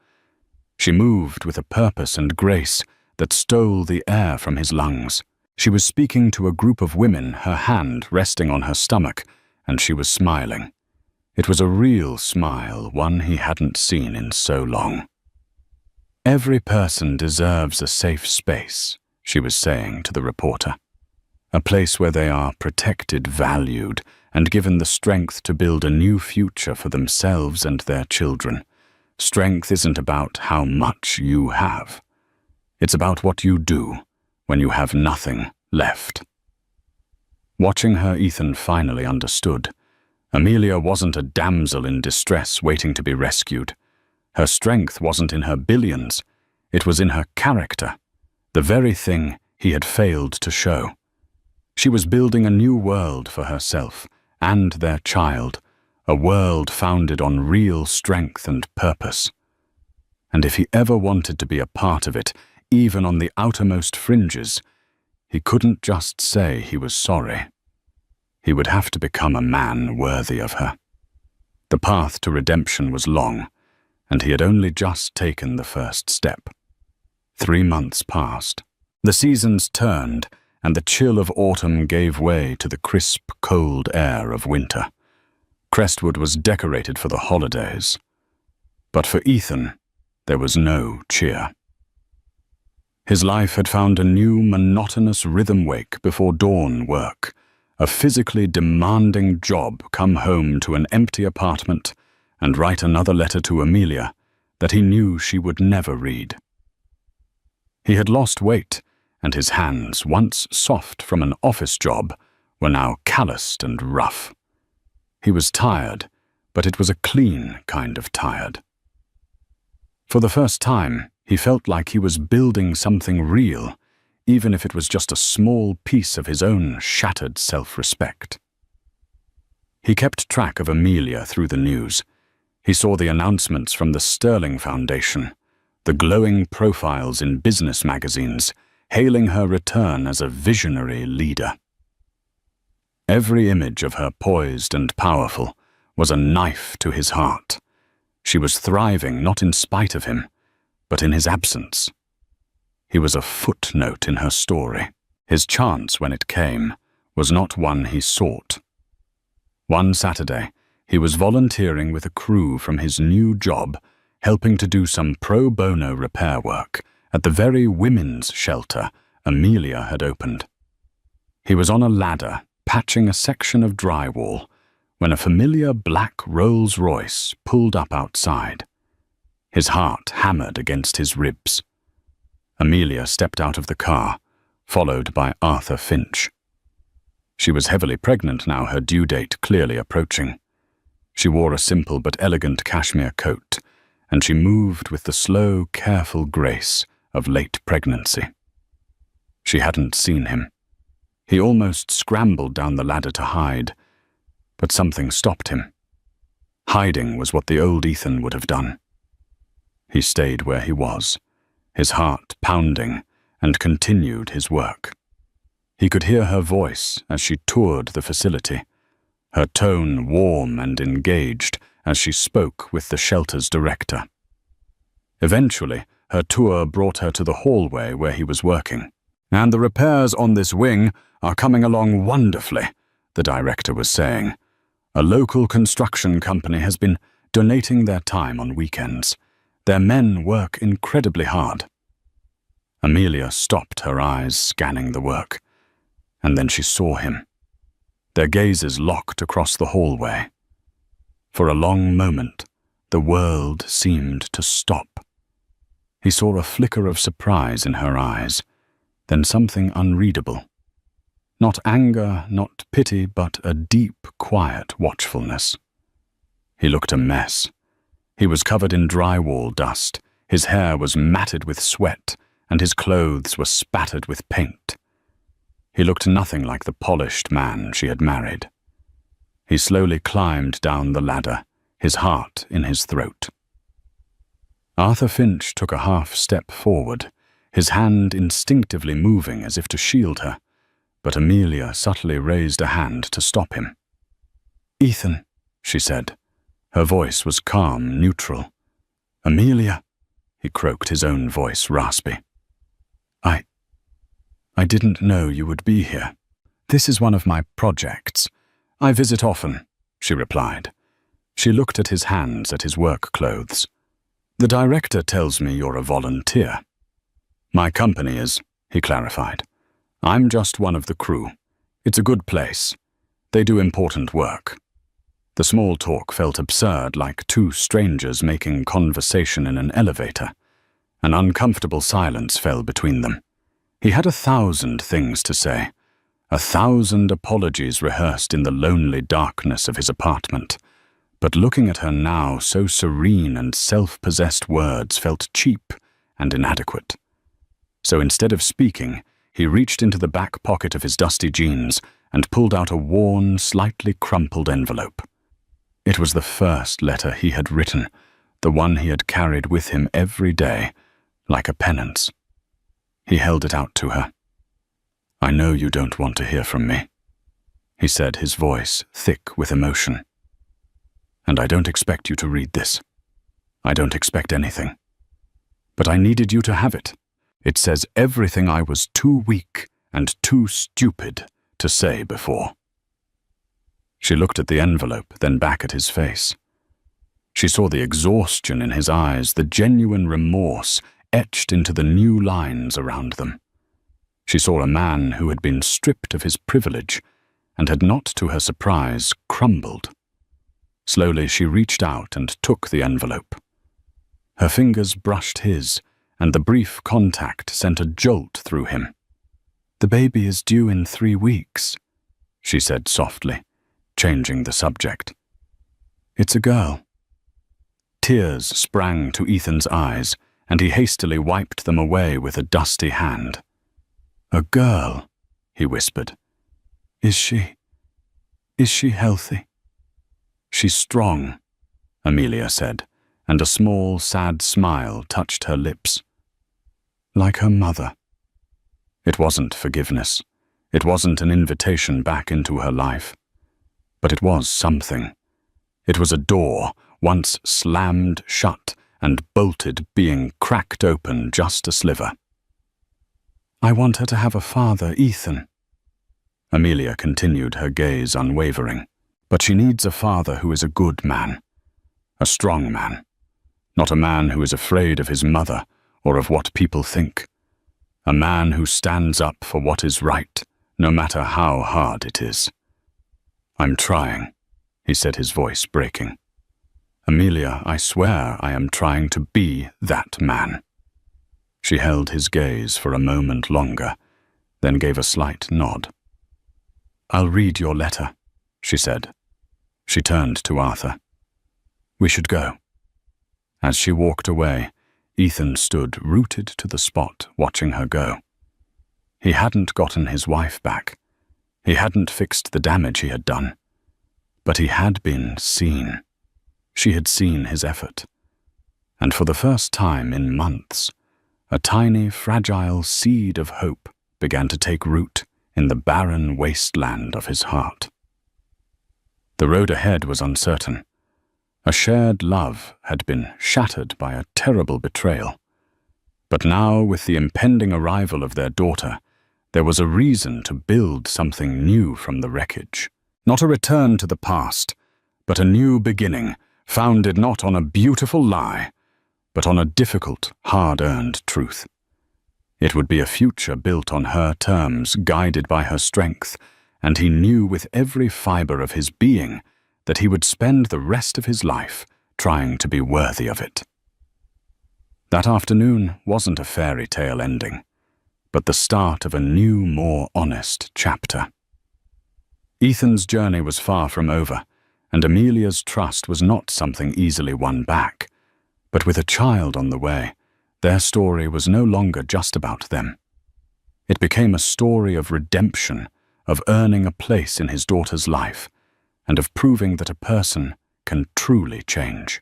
She moved with a purpose and grace that stole the air from his lungs. She was speaking to a group of women, her hand resting on her stomach, and she was smiling. It was a real smile, one he hadn't seen in so long. "Every person deserves a safe space," she was saying to the reporter. "A place where they are protected, valued, and given the strength to build a new future for themselves and their children. Strength isn't about how much you have. It's about what you do when you have nothing left." Watching her, Ethan finally understood. Amelia wasn't a damsel in distress waiting to be rescued. Her strength wasn't in her billions. It was in her character, the very thing he had failed to show. She was building a new world for herself and their child, a world founded on real strength and purpose. And if he ever wanted to be a part of it, even on the outermost fringes, he couldn't just say he was sorry. He would have to become a man worthy of her. The path to redemption was long, and he had only just taken the first step. 3 months passed. The seasons turned, and the chill of autumn gave way to the crisp, cold air of winter. Crestwood was decorated for the holidays. But for Ethan, there was no cheer. His life had found a new, monotonous rhythm wake before dawn work, a physically demanding job, come home to an empty apartment and write another letter to Amelia that he knew she would never read. He had lost weight, and his hands, once soft from an office job, were now calloused and rough. He was tired, but it was a clean kind of tired. For the first time, he felt like he was building something real, even if it was just a small piece of his own shattered self-respect. He kept track of Amelia through the news. He saw the announcements from the Sterling Foundation, the glowing profiles in business magazines, hailing her return as a visionary leader. Every image of her poised and powerful was a knife to his heart. She was thriving not in spite of him, but in his absence. He was a footnote in her story. His chance, when it came, was not one he sought. One Saturday, he was volunteering with a crew from his new job, helping to do some pro bono repair work at the very women's shelter Amelia had opened. He was on a ladder, patching a section of drywall, when a familiar black Rolls-Royce pulled up outside. His heart hammered against his ribs. Amelia stepped out of the car, followed by Arthur Finch. She was heavily pregnant now, her due date clearly approaching. She wore a simple but elegant cashmere coat, and she moved with the slow, careful grace of late pregnancy. She hadn't seen him. He almost scrambled down the ladder to hide, but something stopped him. Hiding was what the old Ethan would have done. He stayed where he was, his heart pounding, and continued his work. He could hear her voice as she toured the facility, her tone warm and engaged as she spoke with the shelter's director. Eventually, her tour brought her to the hallway where he was working. "And the repairs on this wing are coming along wonderfully," the director was saying. "A local construction company has been donating their time on weekends. Their men work incredibly hard." Amelia stopped, her eyes scanning the work, and then she saw him. Their gazes locked across the hallway. For a long moment, the world seemed to stop. He saw a flicker of surprise in her eyes, then something unreadable. Not anger, not pity, but a deep, quiet watchfulness. He looked a mess. He was covered in drywall dust, his hair was matted with sweat, and his clothes were spattered with paint. He looked nothing like the polished man she had married. He slowly climbed down the ladder, his heart in his throat. Arthur Finch took a half step forward, his hand instinctively moving as if to shield her, but Amelia subtly raised a hand to stop him. "Ethan," she said. Her voice was calm, neutral. "Amelia," he croaked, his own voice raspy. I didn't know you would be here. This is one of my projects. I visit often," she replied. She looked at his hands, at his work clothes. "The director tells me you're a volunteer." "My company is," he clarified. "I'm just one of the crew. It's a good place. They do important work." The small talk felt absurd, like two strangers making conversation in an elevator. An uncomfortable silence fell between them. He had 1,000 things to say, 1,000 apologies rehearsed in the lonely darkness of his apartment. But looking at her now, so serene and self-possessed, words felt cheap and inadequate. So instead of speaking, he reached into the back pocket of his dusty jeans and pulled out a worn, slightly crumpled envelope. It was the first letter he had written, the one he had carried with him every day, like a penance. He held it out to her. "I know you don't want to hear from me," he said, his voice thick with emotion. "And I don't expect you to read this. I don't expect anything. But I needed you to have it. It says everything I was too weak and too stupid to say before." She looked at the envelope, then back at his face. She saw the exhaustion in his eyes, the genuine remorse etched into the new lines around them. She saw a man who had been stripped of his privilege and had not, to her surprise, crumbled. Slowly she reached out and took the envelope. Her fingers brushed his, and the brief contact sent a jolt through him. "The baby is due in 3 weeks," she said softly, changing the subject. "It's a girl." Tears sprang to Ethan's eyes, and he hastily wiped them away with a dusty hand. "A girl," he whispered. Is she healthy?" "She's strong," Amelia said, and a small, sad smile touched her lips. "Like her mother." It wasn't forgiveness. It wasn't an invitation back into her life. But it was something. It was a door, once slammed shut and bolted, being cracked open just a sliver. "I want her to have a father, Ethan." Amelia continued, her gaze unwavering. "But she needs a father who is a good man. A strong man. Not a man who is afraid of his mother or of what people think. A man who stands up for what is right, no matter how hard it is." "I'm trying," he said, his voice breaking. "Amelia, I swear I am trying to be that man." She held his gaze for a moment longer, then gave a slight nod. "I'll read your letter," she said. She turned to Arthur. "We should go." As she walked away, Ethan stood rooted to the spot, watching her go. He hadn't gotten his wife back. He hadn't fixed the damage he had done. But he had been seen. She had seen his effort. And for the first time in months, a tiny, fragile seed of hope began to take root in the barren wasteland of his heart. The road ahead was uncertain. A shared love had been shattered by a terrible betrayal. But now, with the impending arrival of their daughter, there was a reason to build something new from the wreckage. Not a return to the past, but a new beginning, founded not on a beautiful lie, but on a difficult, hard-earned truth. It would be a future built on her terms, guided by her strength, and he knew with every fiber of his being that he would spend the rest of his life trying to be worthy of it. That afternoon wasn't a fairy tale ending, but the start of a new, more honest chapter. Ethan's journey was far from over, and Amelia's trust was not something easily won back. But with a child on the way, their story was no longer just about them. It became a story of redemption, of earning a place in his daughter's life, and of proving that a person can truly change.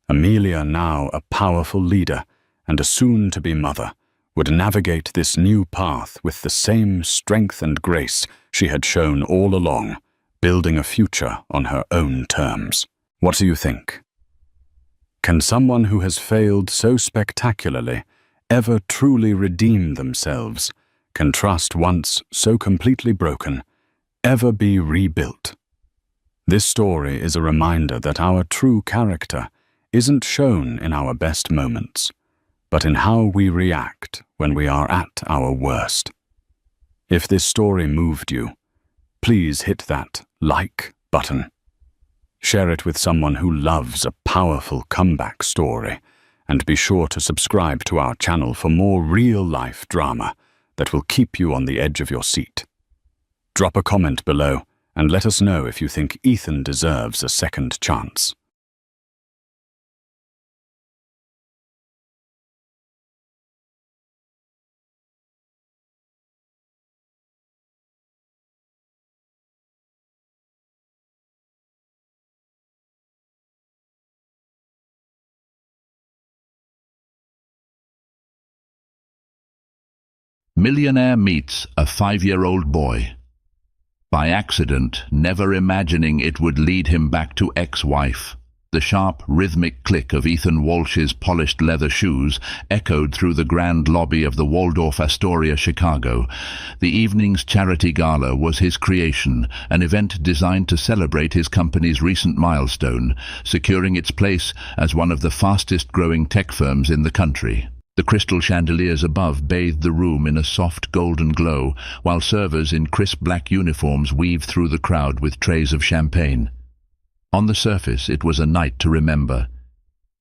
Amelia, now a powerful leader and a soon-to-be mother, would navigate this new path with the same strength and grace she had shown all along, building a future on her own terms. What do you think? Can someone who has failed so spectacularly ever truly redeem themselves? Can trust once so completely broken ever be rebuilt? This story is a reminder that our true character isn't shown in our best moments, but in how we react when we are at our worst. If this story moved you, please hit that like button. Share it with someone who loves a powerful comeback story, and be sure to subscribe to our channel for more real-life drama that will keep you on the edge of your seat. Drop a comment below and let us know if you think Ethan deserves a second chance. Millionaire meets a 5-year-old boy. By accident, never imagining it would lead him back to ex-wife. The sharp, rhythmic click of Ethan Walsh's polished leather shoes echoed through the grand lobby of the Waldorf Astoria, Chicago. The evening's charity gala was his creation, an event designed to celebrate his company's recent milestone, securing its place as one of the fastest-growing tech firms in the country. The crystal chandeliers above bathed the room in a soft golden glow, while servers in crisp black uniforms weaved through the crowd with trays of champagne. On the surface, it was a night to remember.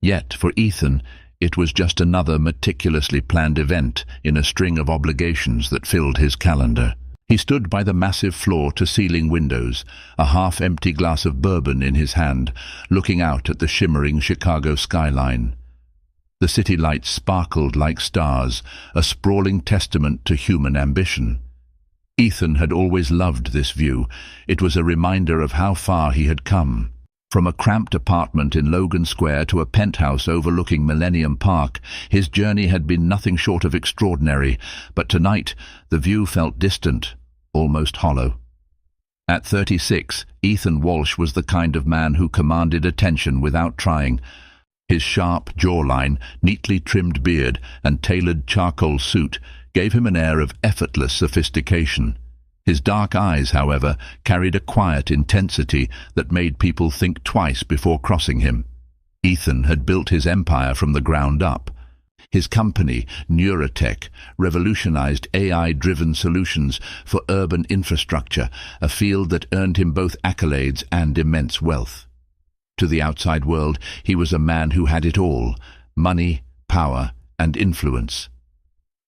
Yet, for Ethan, it was just another meticulously planned event in a string of obligations that filled his calendar. He stood by the massive floor-to-ceiling windows, a half-empty glass of bourbon in his hand, looking out at the shimmering Chicago skyline. The city lights sparkled like stars, a sprawling testament to human ambition. Ethan had always loved this view. It was a reminder of how far he had come. From a cramped apartment in Logan Square to a penthouse overlooking Millennium Park, his journey had been nothing short of extraordinary, but tonight the view felt distant, almost hollow. At 36, Ethan Walsh was the kind of man who commanded attention without trying. His sharp jawline, neatly trimmed beard, and tailored charcoal suit gave him an air of effortless sophistication. His dark eyes, however, carried a quiet intensity that made people think twice before crossing him. Ethan had built his empire from the ground up. His company, Neurotech, revolutionized AI-driven solutions for urban infrastructure, a field that earned him both accolades and immense wealth. To the outside world, he was a man who had it all: money, power, and influence.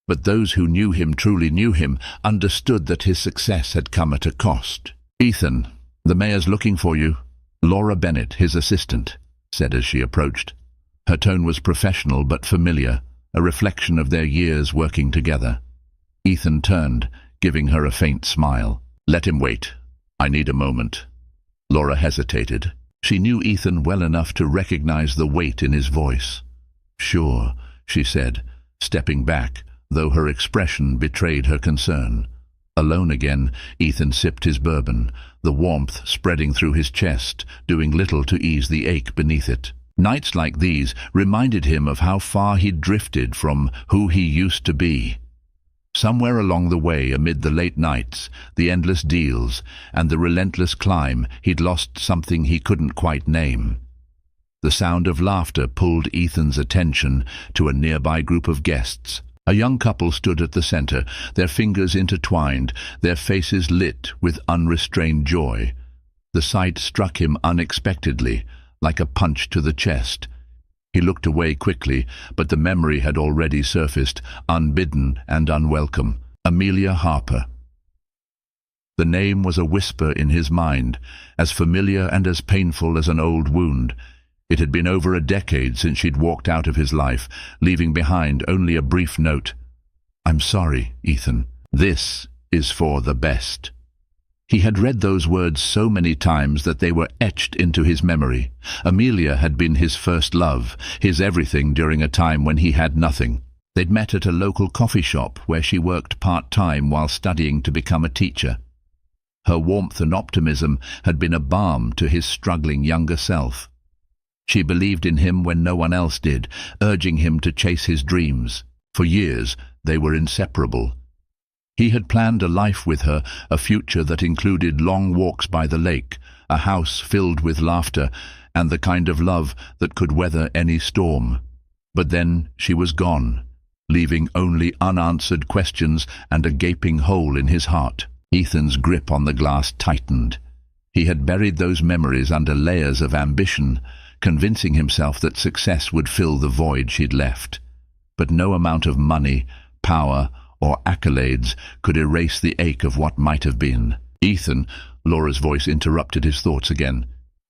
But those who knew him truly knew him, understood that his success had come at a cost. "Ethan, the mayor's looking for you." Laura Bennett, his assistant, said as she approached. Her tone was professional but familiar, a reflection of their years working together. Ethan turned, giving her a faint smile. "Let him wait. I need a moment." Laura hesitated. She knew Ethan well enough to recognize the weight in his voice. "Sure," she said, stepping back, though her expression betrayed her concern. Alone again, Ethan sipped his bourbon, the warmth spreading through his chest, doing little to ease the ache beneath it. Nights like these reminded him of how far he'd drifted from who he used to be. Somewhere along the way, amid the late nights, the endless deals, and the relentless climb, he'd lost something he couldn't quite name. The sound of laughter pulled Ethan's attention to a nearby group of guests. A young couple stood at the center, their fingers intertwined, their faces lit with unrestrained joy. The sight struck him unexpectedly, like a punch to the chest. He looked away quickly, but the memory had already surfaced, unbidden and unwelcome. Amelia Harper. The name was a whisper in his mind, as familiar and as painful as an old wound. It had been over a decade since she'd walked out of his life, leaving behind only a brief note. "I'm sorry, Ethan. This is for the best." He had read those words so many times that they were etched into his memory. Amelia had been his first love, his everything during a time when he had nothing. They'd met at a local coffee shop where she worked part-time while studying to become a teacher. Her warmth and optimism had been a balm to his struggling younger self. She believed in him when no one else did, urging him to chase his dreams. For years, they were inseparable. He had planned a life with her, a future that included long walks by the lake, a house filled with laughter, and the kind of love that could weather any storm. But then she was gone, leaving only unanswered questions and a gaping hole in his heart. Ethan's grip on the glass tightened. He had buried those memories under layers of ambition, convincing himself that success would fill the void she'd left. But no amount of money, power, or accolades could erase the ache of what might have been. "Ethan," Laura's voice interrupted his thoughts again.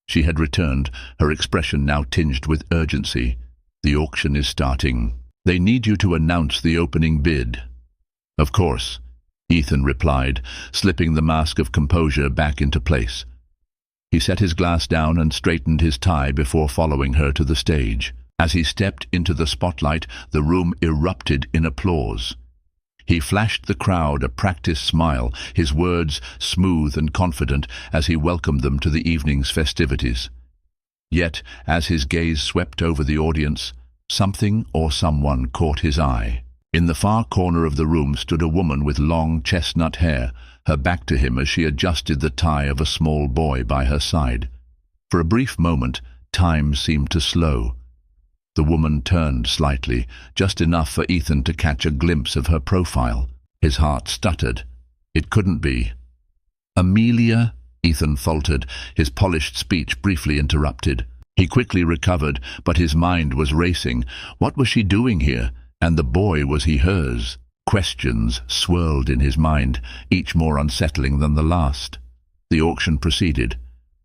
She had returned, her expression now tinged with urgency. "The auction is starting. They need you to announce the opening bid." "Of course," Ethan replied, slipping the mask of composure back into place. He set his glass down and straightened his tie before following her to the stage. As he stepped into the spotlight, the room erupted in applause. He flashed the crowd a practiced smile, his words smooth and confident as he welcomed them to the evening's festivities. Yet, as his gaze swept over the audience, something or someone caught his eye. In the far corner of the room stood a woman with long chestnut hair, her back to him as she adjusted the tie of a small boy by her side. For a brief moment, time seemed to slow. The woman turned slightly, just enough for Ethan to catch a glimpse of her profile. His heart stuttered. It couldn't be. "Amelia?" Ethan faltered, his polished speech briefly interrupted. He quickly recovered, but his mind was racing. What was she doing here? And the boy, was he hers? Questions swirled in his mind, each more unsettling than the last. The auction proceeded,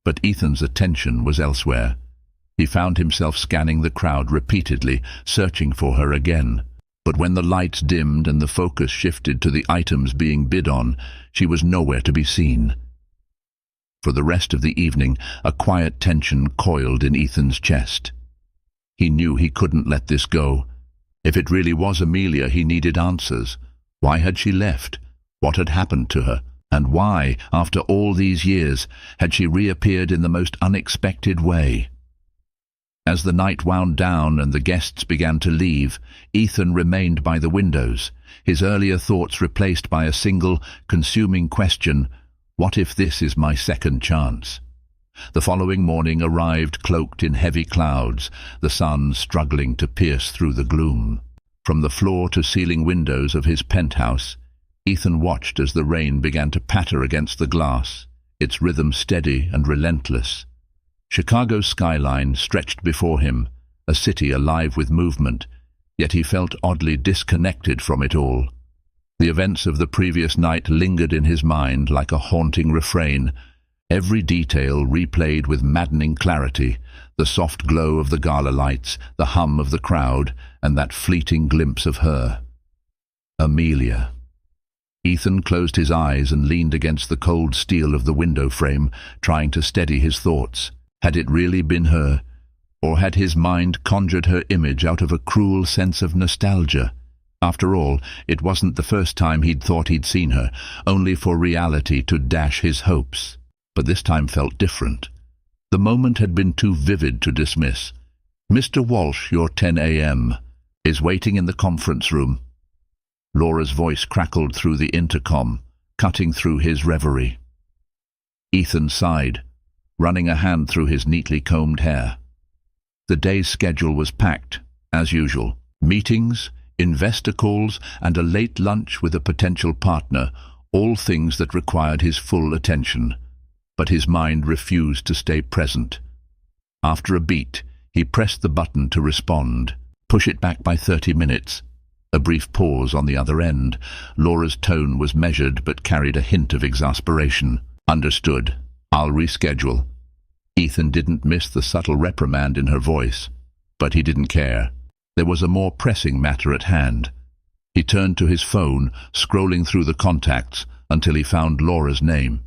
but Ethan's attention was elsewhere. He found himself scanning the crowd repeatedly, searching for her again. But when the lights dimmed and the focus shifted to the items being bid on, she was nowhere to be seen. For the rest of the evening, a quiet tension coiled in Ethan's chest. He knew he couldn't let this go. If it really was Amelia, he needed answers. Why had she left? What had happened to her? And why, after all these years, had she reappeared in the most unexpected way? As the night wound down and the guests began to leave, Ethan remained by the windows, his earlier thoughts replaced by a single, consuming question: what if this is my second chance? The following morning arrived cloaked in heavy clouds, the sun struggling to pierce through the gloom. From the floor-to-ceiling windows of his penthouse, Ethan watched as the rain began to patter against the glass, its rhythm steady and relentless. Chicago's skyline stretched before him, a city alive with movement, yet he felt oddly disconnected from it all. The events of the previous night lingered in his mind like a haunting refrain, every detail replayed with maddening clarity, the soft glow of the gala lights, the hum of the crowd, and that fleeting glimpse of her. Amelia. Ethan closed his eyes and leaned against the cold steel of the window frame, trying to steady his thoughts. Had it really been her? Or had his mind conjured her image out of a cruel sense of nostalgia? After all, it wasn't the first time he'd thought he'd seen her, only for reality to dash his hopes. But this time felt different. The moment had been too vivid to dismiss. "Mr. Walsh, your 10 a.m. is waiting in the conference room." Laura's voice crackled through the intercom, cutting through his reverie. Ethan sighed, running a hand through his neatly combed hair. The day's schedule was packed, as usual. Meetings, investor calls, and a late lunch with a potential partner, all things that required his full attention. But his mind refused to stay present. After a beat, he pressed the button to respond. Push it back by 30 minutes. A brief pause on the other end. Laura's tone was measured but carried a hint of exasperation. "Understood. I'll reschedule." Ethan didn't miss the subtle reprimand in her voice, but he didn't care. There was a more pressing matter at hand. He turned to his phone, scrolling through the contacts until he found Laura's name.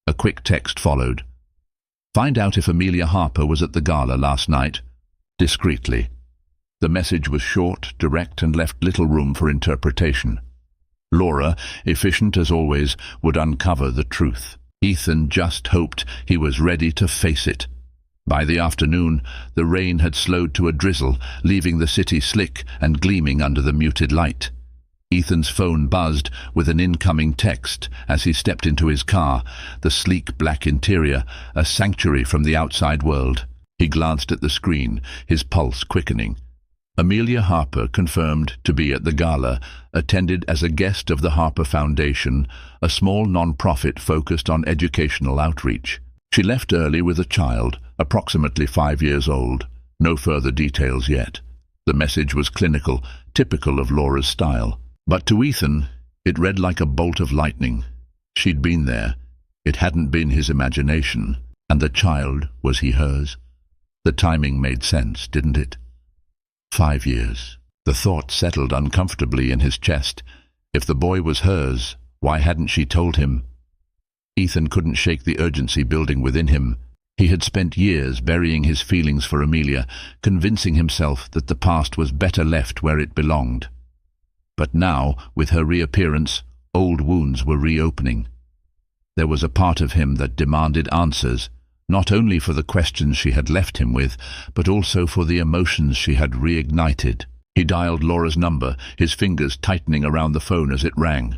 A quick text followed. "Find out if Amelia Harper was at the gala last night. Discreetly." The message was short, direct, and left little room for interpretation. Laura, efficient as always, would uncover the truth. Ethan just hoped he was ready to face it. By the afternoon, the rain had slowed to a drizzle, leaving the city slick and gleaming under the muted light. Ethan's phone buzzed with an incoming text as he stepped into his car, the sleek black interior, a sanctuary from the outside world. He glanced at the screen, his pulse quickening. Amelia Harper confirmed to be at the gala, attended as a guest of the Harper Foundation, a small non-profit focused on educational outreach. She left early with a child, approximately 5 years old. No further details yet. The message was clinical, typical of Laura's style. But to Ethan, it read like a bolt of lightning. She'd been there. It hadn't been his imagination. And the child, was he hers? The timing made sense, didn't it? 5 years. The thought settled uncomfortably in his chest. If the boy was hers, why hadn't she told him? Ethan couldn't shake the urgency building within him. He had spent years burying his feelings for Amelia, convincing himself that the past was better left where it belonged. But now, with her reappearance, old wounds were reopening. There was a part of him that demanded answers, not only for the questions she had left him with, but also for the emotions she had reignited. He dialed Laura's number, his fingers tightening around the phone as it rang.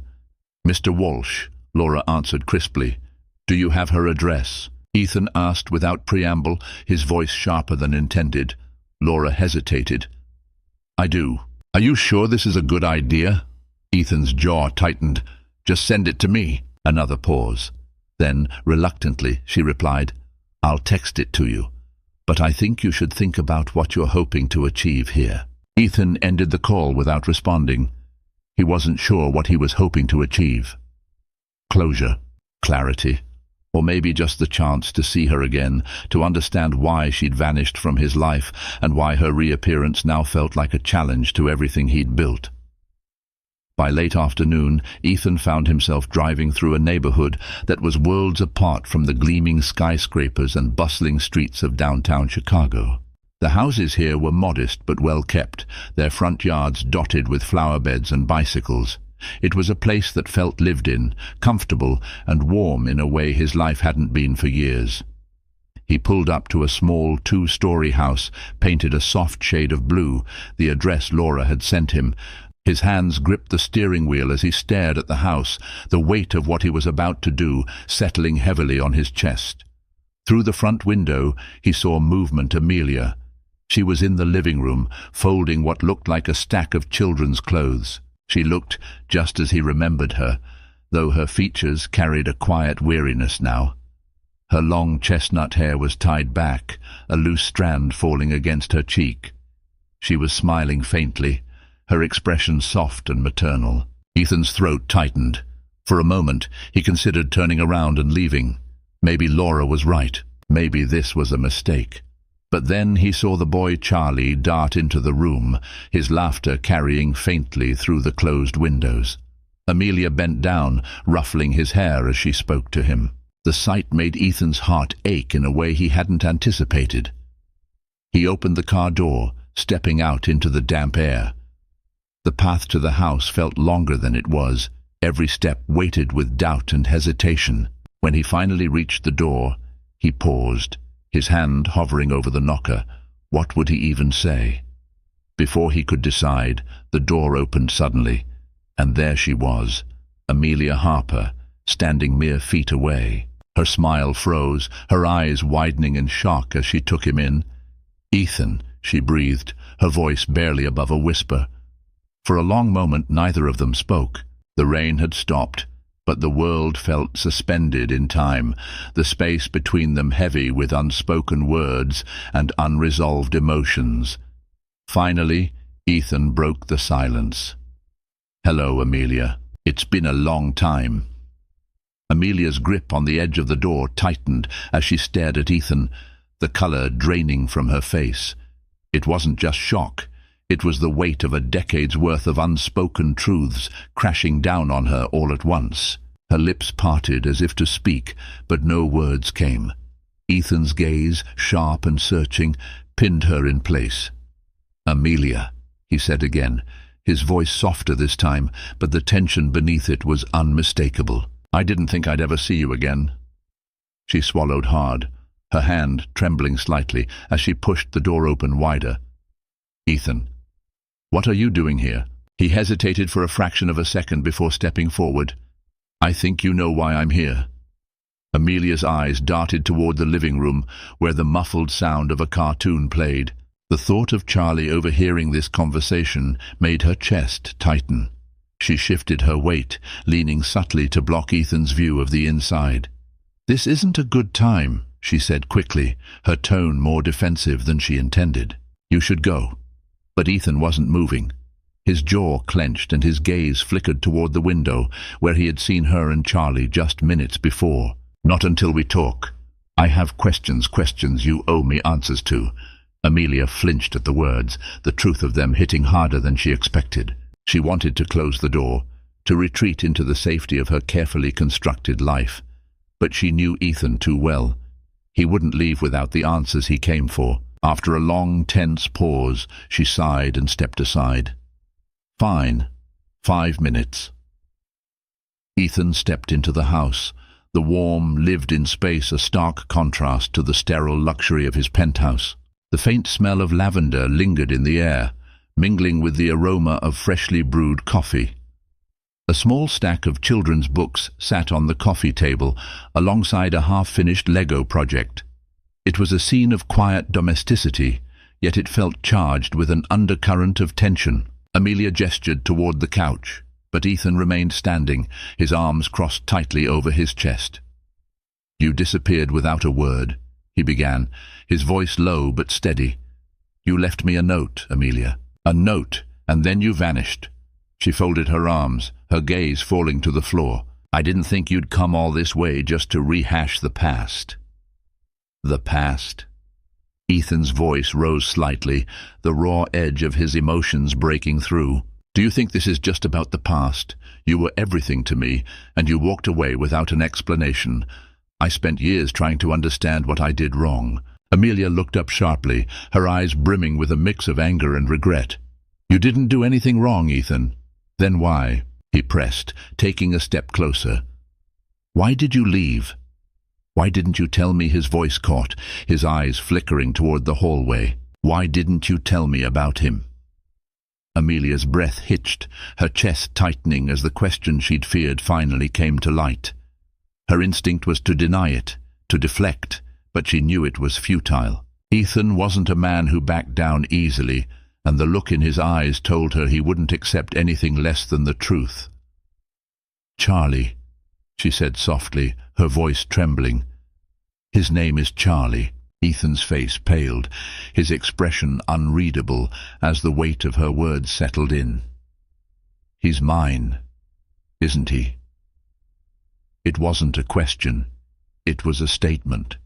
"Mr. Walsh," Laura answered crisply. "Do you have her address?" Ethan asked without preamble, his voice sharper than intended. Laura hesitated. "I do." "Are you sure this is a good idea?" Ethan's jaw tightened. "Just send it to me." Another pause. Then, reluctantly, she replied, "I'll text it to you, but I think you should think about what you're hoping to achieve here." Ethan ended the call without responding. He wasn't sure what he was hoping to achieve. Closure, clarity, or maybe just the chance to see her again, to understand why she'd vanished from his life and why her reappearance now felt like a challenge to everything he'd built. By late afternoon, Ethan found himself driving through a neighborhood that was worlds apart from the gleaming skyscrapers and bustling streets of downtown Chicago. The houses here were modest but well kept, their front yards dotted with flower beds and bicycles. It was a place that felt lived in, comfortable and warm in a way his life hadn't been for years. He pulled up to a small 2-story house, painted a soft shade of blue, the address Laura had sent him. His hands gripped the steering wheel as he stared at the house, the weight of what he was about to do settling heavily on his chest. Through the front window, he saw movement. Amelia. She was in the living room, folding what looked like a stack of children's clothes. She looked just as he remembered her, though her features carried a quiet weariness now. Her long chestnut hair was tied back, a loose strand falling against her cheek. She was smiling faintly, her expression soft and maternal. Ethan's throat tightened. For a moment, he considered turning around and leaving. Maybe Laura was right. Maybe this was a mistake. But then he saw the boy Charlie dart into the room, his laughter carrying faintly through the closed windows. Amelia bent down, ruffling his hair as she spoke to him. The sight made Ethan's heart ache in a way he hadn't anticipated. He opened the car door, stepping out into the damp air. The path to the house felt longer than it was, every step weighted with doubt and hesitation. When he finally reached the door, he paused, his hand hovering over the knocker. What would he even say? Before he could decide, the door opened suddenly, and there she was, Amelia Harper, standing mere feet away. Her smile froze, her eyes widening in shock as she took him in. "Ethan," she breathed, her voice barely above a whisper. For a long moment neither of them spoke. The rain had stopped, but the world felt suspended in time, the space between them heavy with unspoken words and unresolved emotions. Finally, Ethan broke the silence. "Hello, Amelia. It's been a long time." Amelia's grip on the edge of the door tightened as she stared at Ethan, the color draining from her face. It wasn't just shock. It was the weight of a decade's worth of unspoken truths crashing down on her all at once. Her lips parted as if to speak, but no words came. Ethan's gaze, sharp and searching, pinned her in place. "Amelia," he said again, his voice softer this time, but the tension beneath it was unmistakable. "I didn't think I'd ever see you again." She swallowed hard, her hand trembling slightly as she pushed the door open wider. "Ethan, what are you doing here?" He hesitated for a fraction of a second before stepping forward. "I think you know why I'm here." Amelia's eyes darted toward the living room, where the muffled sound of a cartoon played. The thought of Charlie overhearing this conversation made her chest tighten. She shifted her weight, leaning subtly to block Ethan's view of the inside. "This isn't a good time," she said quickly, her tone more defensive than she intended. "You should go." But Ethan wasn't moving. His jaw clenched and his gaze flickered toward the window, where he had seen her and Charlie just minutes before. "Not until we talk. I have questions you owe me answers to." Amelia flinched at the words, the truth of them hitting harder than she expected. She wanted to close the door, to retreat into the safety of her carefully constructed life. But she knew Ethan too well. He wouldn't leave without the answers he came for. After a long, tense pause, she sighed and stepped aside. "Fine. 5 minutes." Ethan stepped into the house, the warm, lived-in space a stark contrast to the sterile luxury of his penthouse. The faint smell of lavender lingered in the air, mingling with the aroma of freshly brewed coffee. A small stack of children's books sat on the coffee table, alongside a half-finished Lego project. It was a scene of quiet domesticity, yet it felt charged with an undercurrent of tension. Amelia gestured toward the couch, but Ethan remained standing, his arms crossed tightly over his chest. "You disappeared without a word," he began, his voice low but steady. "You left me a note, Amelia. A note, and then you vanished." She folded her arms, her gaze falling to the floor. "I didn't think you'd come all this way just to rehash the past." "The past?" Ethan's voice rose slightly, the raw edge of his emotions breaking through. "Do you think this is just about the past? You were everything to me, and you walked away without an explanation. I spent years trying to understand what I did wrong." Amelia looked up sharply, her eyes brimming with a mix of anger and regret. "You didn't do anything wrong, Ethan." "Then why?" he pressed, taking a step closer. "Why did you leave? Why didn't you tell me?" His voice caught, his eyes flickering toward the hallway. "Why didn't you tell me about him?" Amelia's breath hitched, her chest tightening as the question she'd feared finally came to light. Her instinct was to deny it, to deflect, but she knew it was futile. Ethan wasn't a man who backed down easily, and the look in his eyes told her he wouldn't accept anything less than the truth. "Charlie," she said softly, her voice trembling. "His name is Charlie." Ethan's face paled, his expression unreadable as the weight of her words settled in. "He's mine, isn't he?" It wasn't a question. It was a statement,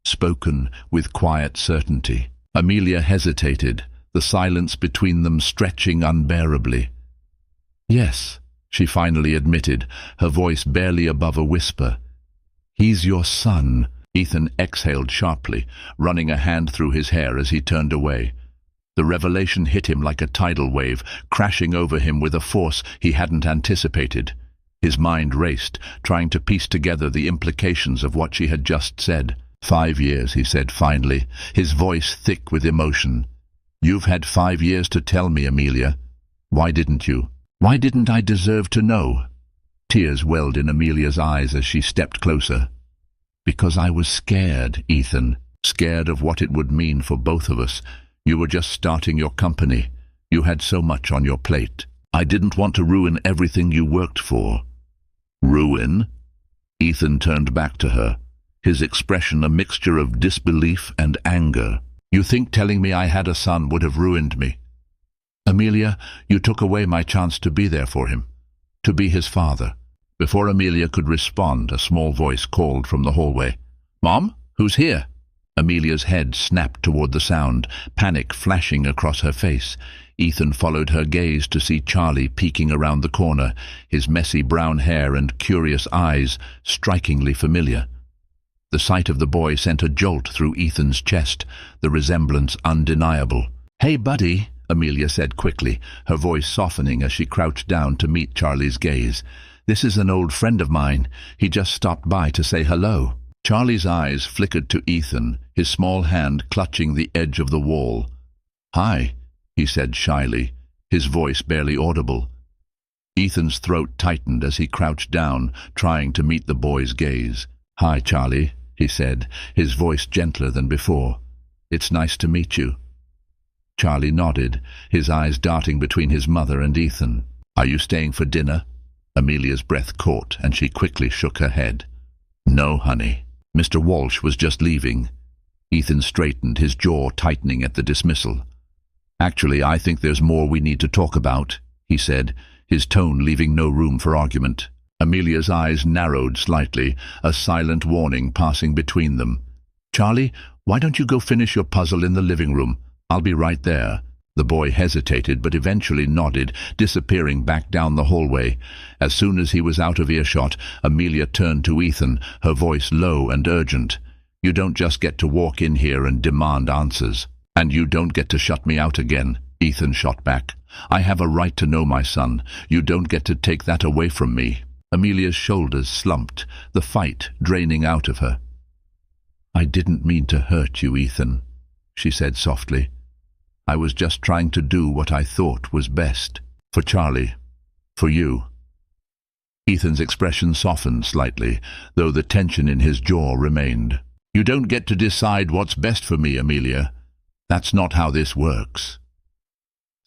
spoken with quiet certainty. Amelia hesitated, the silence between them stretching unbearably. "Yes," she finally admitted, her voice barely above a whisper. "He's your son." Ethan exhaled sharply, running a hand through his hair as he turned away. The revelation hit him like a tidal wave, crashing over him with a force he hadn't anticipated. His mind raced, trying to piece together the implications of what she had just said. 5 years, he said finally, his voice thick with emotion. "You've had 5 years to tell me, Amelia. Why didn't you? Why didn't I deserve to know?" Tears welled in Amelia's eyes as she stepped closer. "Because I was scared, Ethan. Scared of what it would mean for both of us. You were just starting your company. You had so much on your plate. I didn't want to ruin everything you worked for." "Ruin?" Ethan turned back to her, his expression a mixture of disbelief and anger. "You think telling me I had a son would have ruined me? Amelia, you took away my chance to be there for him, to be his father." Before Amelia could respond, a small voice called from the hallway. "Mom, who's here?" Amelia's head snapped toward the sound, panic flashing across her face. Ethan followed her gaze to see Charlie peeking around the corner, his messy brown hair and curious eyes strikingly familiar. The sight of the boy sent a jolt through Ethan's chest, the resemblance undeniable. "Hey, buddy," Amelia said quickly, her voice softening as she crouched down to meet Charlie's gaze. "This is an old friend of mine. He just stopped by to say hello." Charlie's eyes flickered to Ethan, his small hand clutching the edge of the wall. "Hi," he said shyly, his voice barely audible. Ethan's throat tightened as he crouched down, trying to meet the boy's gaze. "Hi, Charlie," he said, his voice gentler than before. "It's nice to meet you." Charlie nodded, his eyes darting between his mother and Ethan. "Are you staying for dinner?" Amelia's breath caught, and she quickly shook her head. "No, honey. Mr. Walsh was just leaving." Ethan straightened, his jaw tightening at the dismissal. "Actually, I think there's more we need to talk about," he said, his tone leaving no room for argument. Amelia's eyes narrowed slightly, a silent warning passing between them. "Charlie, why don't you go finish your puzzle in the living room? I'll be right there." The boy hesitated but eventually nodded, disappearing back down the hallway. As soon as he was out of earshot, Amelia turned to Ethan, her voice low and urgent. "You don't just get to walk in here and demand answers. And you don't get to shut me out again," Ethan shot back. "I have a right to know my son. You don't get to take that away from me." Amelia's shoulders slumped, the fight draining out of her. "I didn't mean to hurt you, Ethan," she said softly. "I was just trying to do what I thought was best. For Charlie. For you." Ethan's expression softened slightly, though the tension in his jaw remained. "You don't get to decide what's best for me, Amelia. That's not how this works."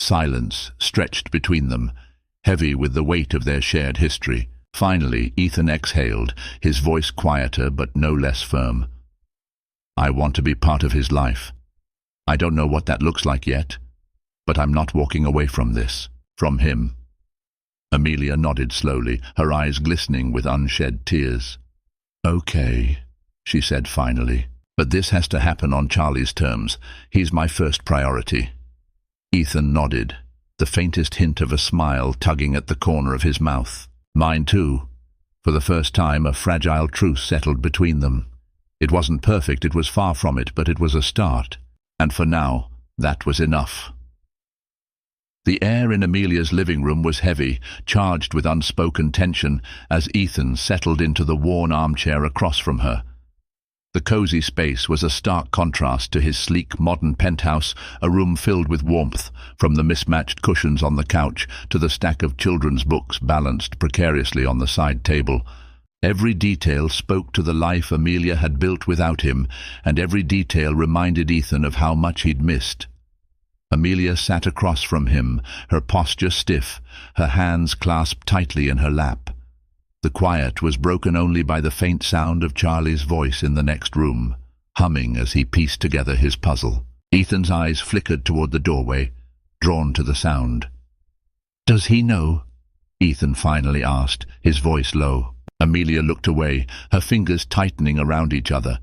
Silence stretched between them, heavy with the weight of their shared history. Finally, Ethan exhaled, his voice quieter but no less firm. "I want to be part of his life. I don't know what that looks like yet, but I'm not walking away from this, from him." Amelia nodded slowly, her eyes glistening with unshed tears. "Okay," she said finally, "but this has to happen on Charlie's terms. He's my first priority." Ethan nodded, the faintest hint of a smile tugging at the corner of his mouth. "Mine too." For the first time, a fragile truce settled between them. It wasn't perfect, it was far from it, but it was a start. And for now, that was enough. The air in Amelia's living room was heavy, charged with unspoken tension, as Ethan settled into the worn armchair across from her. The cozy space was a stark contrast to his sleek, modern penthouse, a room filled with warmth, from the mismatched cushions on the couch to the stack of children's books balanced precariously on the side table. Every detail spoke to the life Amelia had built without him, and every detail reminded Ethan of how much he'd missed. Amelia sat across from him, her posture stiff, her hands clasped tightly in her lap. The quiet was broken only by the faint sound of Charlie's voice in the next room. humming as he pieced together his puzzle. Ethan's eyes flickered toward the doorway, drawn to the sound. "Does he know?" Ethan finally asked, his voice low. Amelia looked away, her fingers tightening around each other.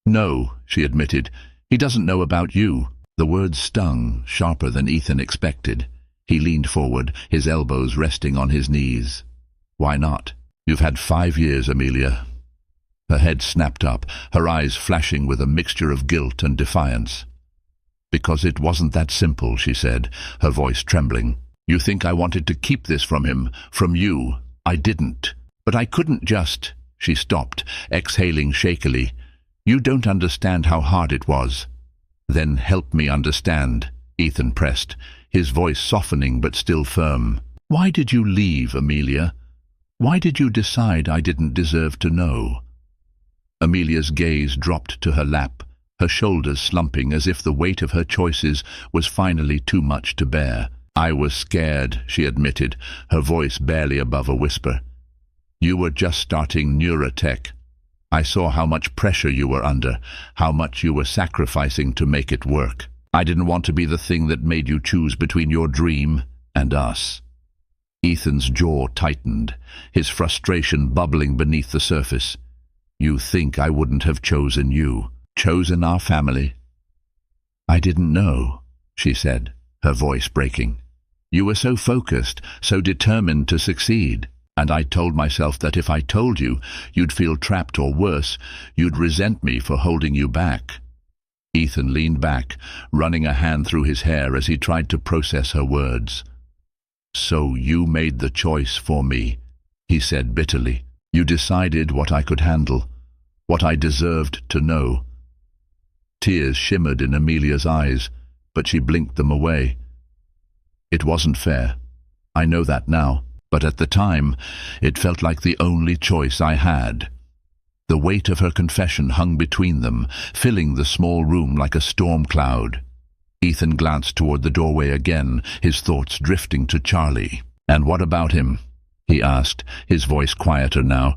"No," she admitted. "He doesn't know about you." The words stung, sharper than Ethan expected. He leaned forward, his elbows resting on his knees. "Why not? You've had 5 years, Amelia." Her head snapped up, her eyes flashing with a mixture of guilt and defiance. "Because it wasn't that simple," she said, her voice trembling. "You think I wanted to keep this from him, from you. I didn't. But I couldn't just—" She stopped, exhaling shakily. "You don't understand how hard it was." "Then help me understand," Ethan pressed, his voice softening but still firm. "Why did you leave, Amelia? Why did you decide I didn't deserve to know?" Amelia's gaze dropped to her lap, her shoulders slumping as if the weight of her choices was finally too much to bear. "I was scared," she admitted, her voice barely above a whisper. "You were just starting Neurotech. I saw how much pressure you were under, how much you were sacrificing to make it work. I didn't want to be the thing that made you choose between your dream and us." Ethan's jaw tightened, his frustration bubbling beneath the surface. "You think I wouldn't have chosen you, chosen our family?" "I didn't know," she said, her voice breaking. "You were so focused, so determined to succeed. And I told myself that if I told you, you'd feel trapped or worse, you'd resent me for holding you back." Ethan leaned back, running a hand through his hair as he tried to process her words. "So you made the choice for me," he said bitterly. "You decided what I could handle, what I deserved to know." Tears shimmered in Amelia's eyes, but she blinked them away. "It wasn't fair. I know that now. But at the time, it felt like the only choice I had." The weight of her confession hung between them, filling the small room like a storm cloud. Ethan glanced toward the doorway again, his thoughts drifting to Charlie. "And what about him?" he asked, his voice quieter now.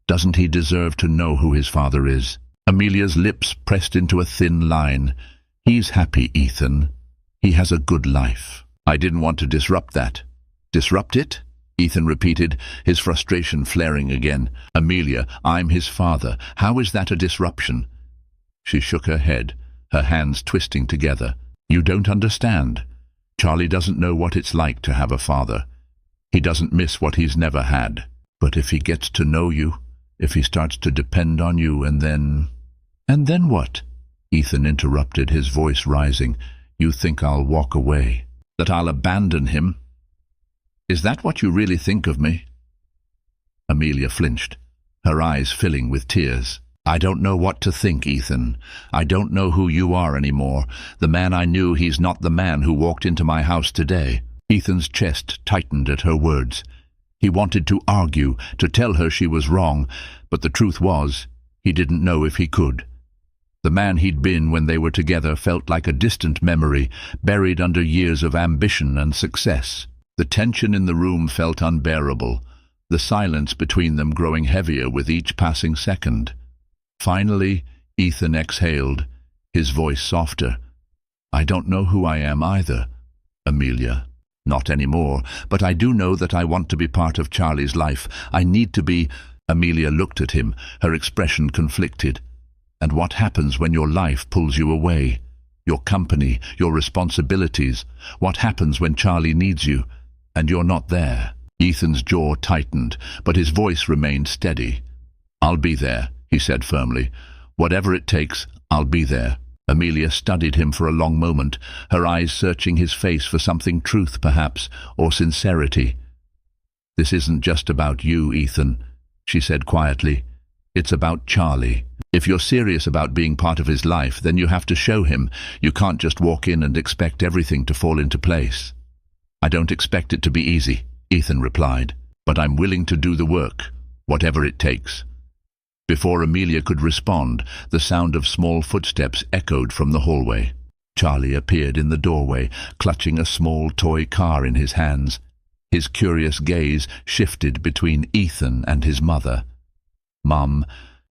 "Doesn't he deserve to know who his father is?" Amelia's lips pressed into a thin line. "He's happy, Ethan. He has a good life." "I didn't want to disrupt that." "Disrupt it?" Ethan repeated, his frustration flaring again. "Amelia, I'm his father. How is that a disruption?" She shook her head, her hands twisting together. "You don't understand. Charlie doesn't know what it's like to have a father. He doesn't miss what he's never had. But if he gets to know you, if he starts to depend on you, and then—" "And then what?" Ethan interrupted, his voice rising. "You think I'll walk away? That I'll abandon him? Is that what you really think of me?" Amelia flinched, her eyes filling with tears. "I don't know what to think, Ethan. I don't know who you are anymore. The man I knew, he's not the man who walked into my house today." Ethan's chest tightened at her words. He wanted to argue, to tell her she was wrong, but the truth was, he didn't know if he could. The man he'd been when they were together felt like a distant memory, buried under years of ambition and success. The tension in the room felt unbearable, the silence between them growing heavier with each passing second. Finally, Ethan exhaled, his voice softer. "I don't know who I am either, Amelia. Not anymore, but I do know that I want to be part of Charlie's life. I need to be—" Amelia looked at him, her expression conflicted. "And what happens when your life pulls you away? Your company, your responsibilities? What happens when Charlie needs you, and you're not there?" Ethan's jaw tightened, but his voice remained steady. "I'll be there," he said firmly. "Whatever it takes, I'll be there." Amelia studied him for a long moment, her eyes searching his face for something, truth perhaps, or sincerity. "This isn't just about you, Ethan," she said quietly. "It's about Charlie. If you're serious about being part of his life, then you have to show him. You can't just walk in and expect everything to fall into place." "I don't expect it to be easy," Ethan replied, "but I'm willing to do the work, whatever it takes." Before Amelia could respond, the sound of small footsteps echoed from the hallway. Charlie appeared in the doorway, clutching a small toy car in his hands. His curious gaze shifted between Ethan and his mother. "Mum,"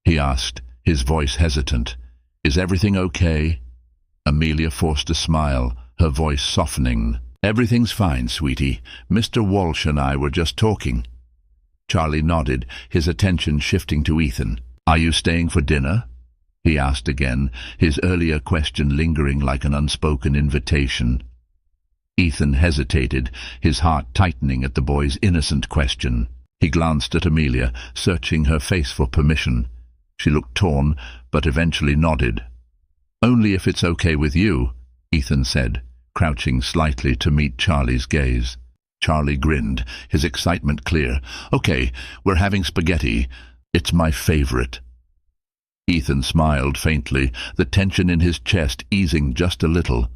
he asked, his voice hesitant. Is everything okay? Amelia forced a smile, her voice softening. Everything's fine, sweetie. Mr. Walsh and I were just talking. Charlie nodded, his attention shifting to Ethan. Are you staying for dinner? He asked again, his earlier question lingering like an unspoken invitation. Ethan hesitated, his heart tightening at the boy's innocent question. He glanced at Amelia, searching her face for permission. She looked torn, but eventually nodded. Only if it's okay with you, Ethan said, crouching slightly to meet Charlie's gaze. Charlie grinned, his excitement clear. Okay, we're having spaghetti. It's my favorite. Ethan smiled faintly, the tension in his chest easing just a little.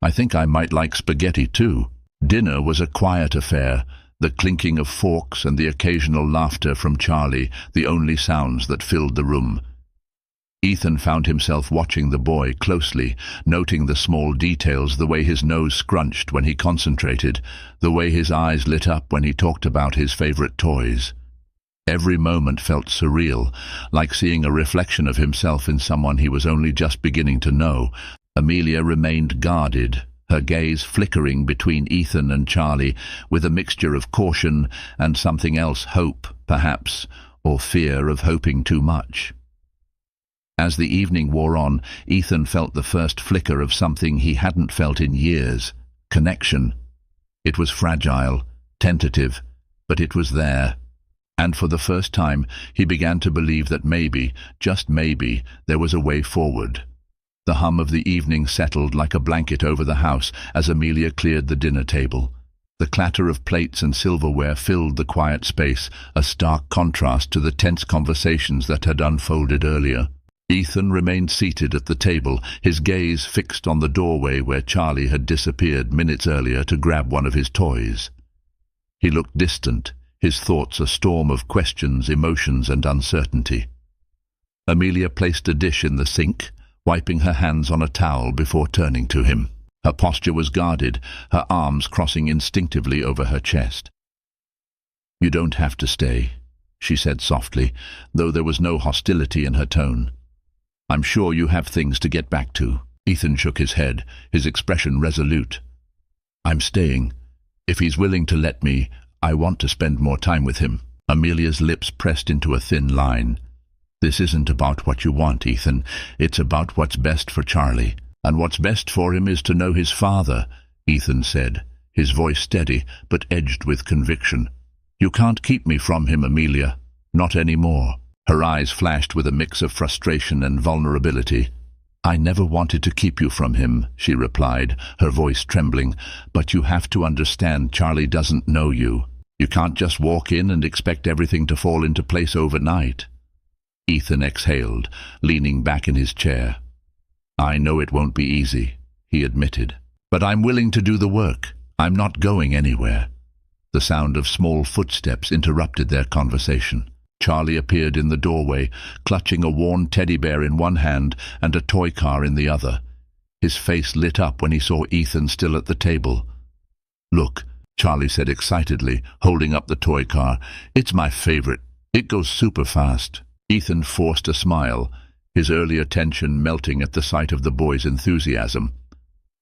I think I might like spaghetti too. Dinner was a quiet affair, the clinking of forks and the occasional laughter from Charlie, the only sounds that filled the room. Ethan found himself watching the boy closely, noting the small details, the way his nose scrunched when he concentrated, the way his eyes lit up when he talked about his favorite toys. Every moment felt surreal, like seeing a reflection of himself in someone he was only just beginning to know. Amelia remained guarded, her gaze flickering between Ethan and Charlie, with a mixture of caution and something else, hope, perhaps, or fear of hoping too much. As the evening wore on, Ethan felt the first flicker of something he hadn't felt in years: connection. It was fragile, tentative, but it was there. And for the first time, he began to believe that maybe, just maybe, there was a way forward. The hum of the evening settled like a blanket over the house as Amelia cleared the dinner table. The clatter of plates and silverware filled the quiet space, a stark contrast to the tense conversations that had unfolded earlier. Ethan remained seated at the table, his gaze fixed on the doorway where Charlie had disappeared minutes earlier to grab one of his toys. He looked distant, his thoughts a storm of questions, emotions, and uncertainty. Amelia placed a dish in the sink, wiping her hands on a towel before turning to him. Her posture was guarded, her arms crossing instinctively over her chest. "You don't have to stay," she said softly, though there was no hostility in her tone. "I'm sure you have things to get back to." Ethan shook his head, his expression resolute. "I'm staying. If he's willing to let me, I want to spend more time with him." Amelia's lips pressed into a thin line. "This isn't about what you want, Ethan. It's about what's best for Charlie. And what's best for him is to know his father," Ethan said, his voice steady but edged with conviction. "You can't keep me from him, Amelia. Not anymore." Her eyes flashed with a mix of frustration and vulnerability. "I never wanted to keep you from him," she replied, her voice trembling. "But you have to understand, Charlie doesn't know you. You can't just walk in and expect everything to fall into place overnight." Ethan exhaled, leaning back in his chair. "I know it won't be easy," he admitted. "But I'm willing to do the work. I'm not going anywhere." The sound of small footsteps interrupted their conversation. Charlie appeared in the doorway, clutching a worn teddy bear in one hand and a toy car in the other. His face lit up when he saw Ethan still at the table. "Look," Charlie said excitedly, holding up the toy car. "It's my favorite. It goes super fast." Ethan forced a smile, his earlier tension melting at the sight of the boy's enthusiasm.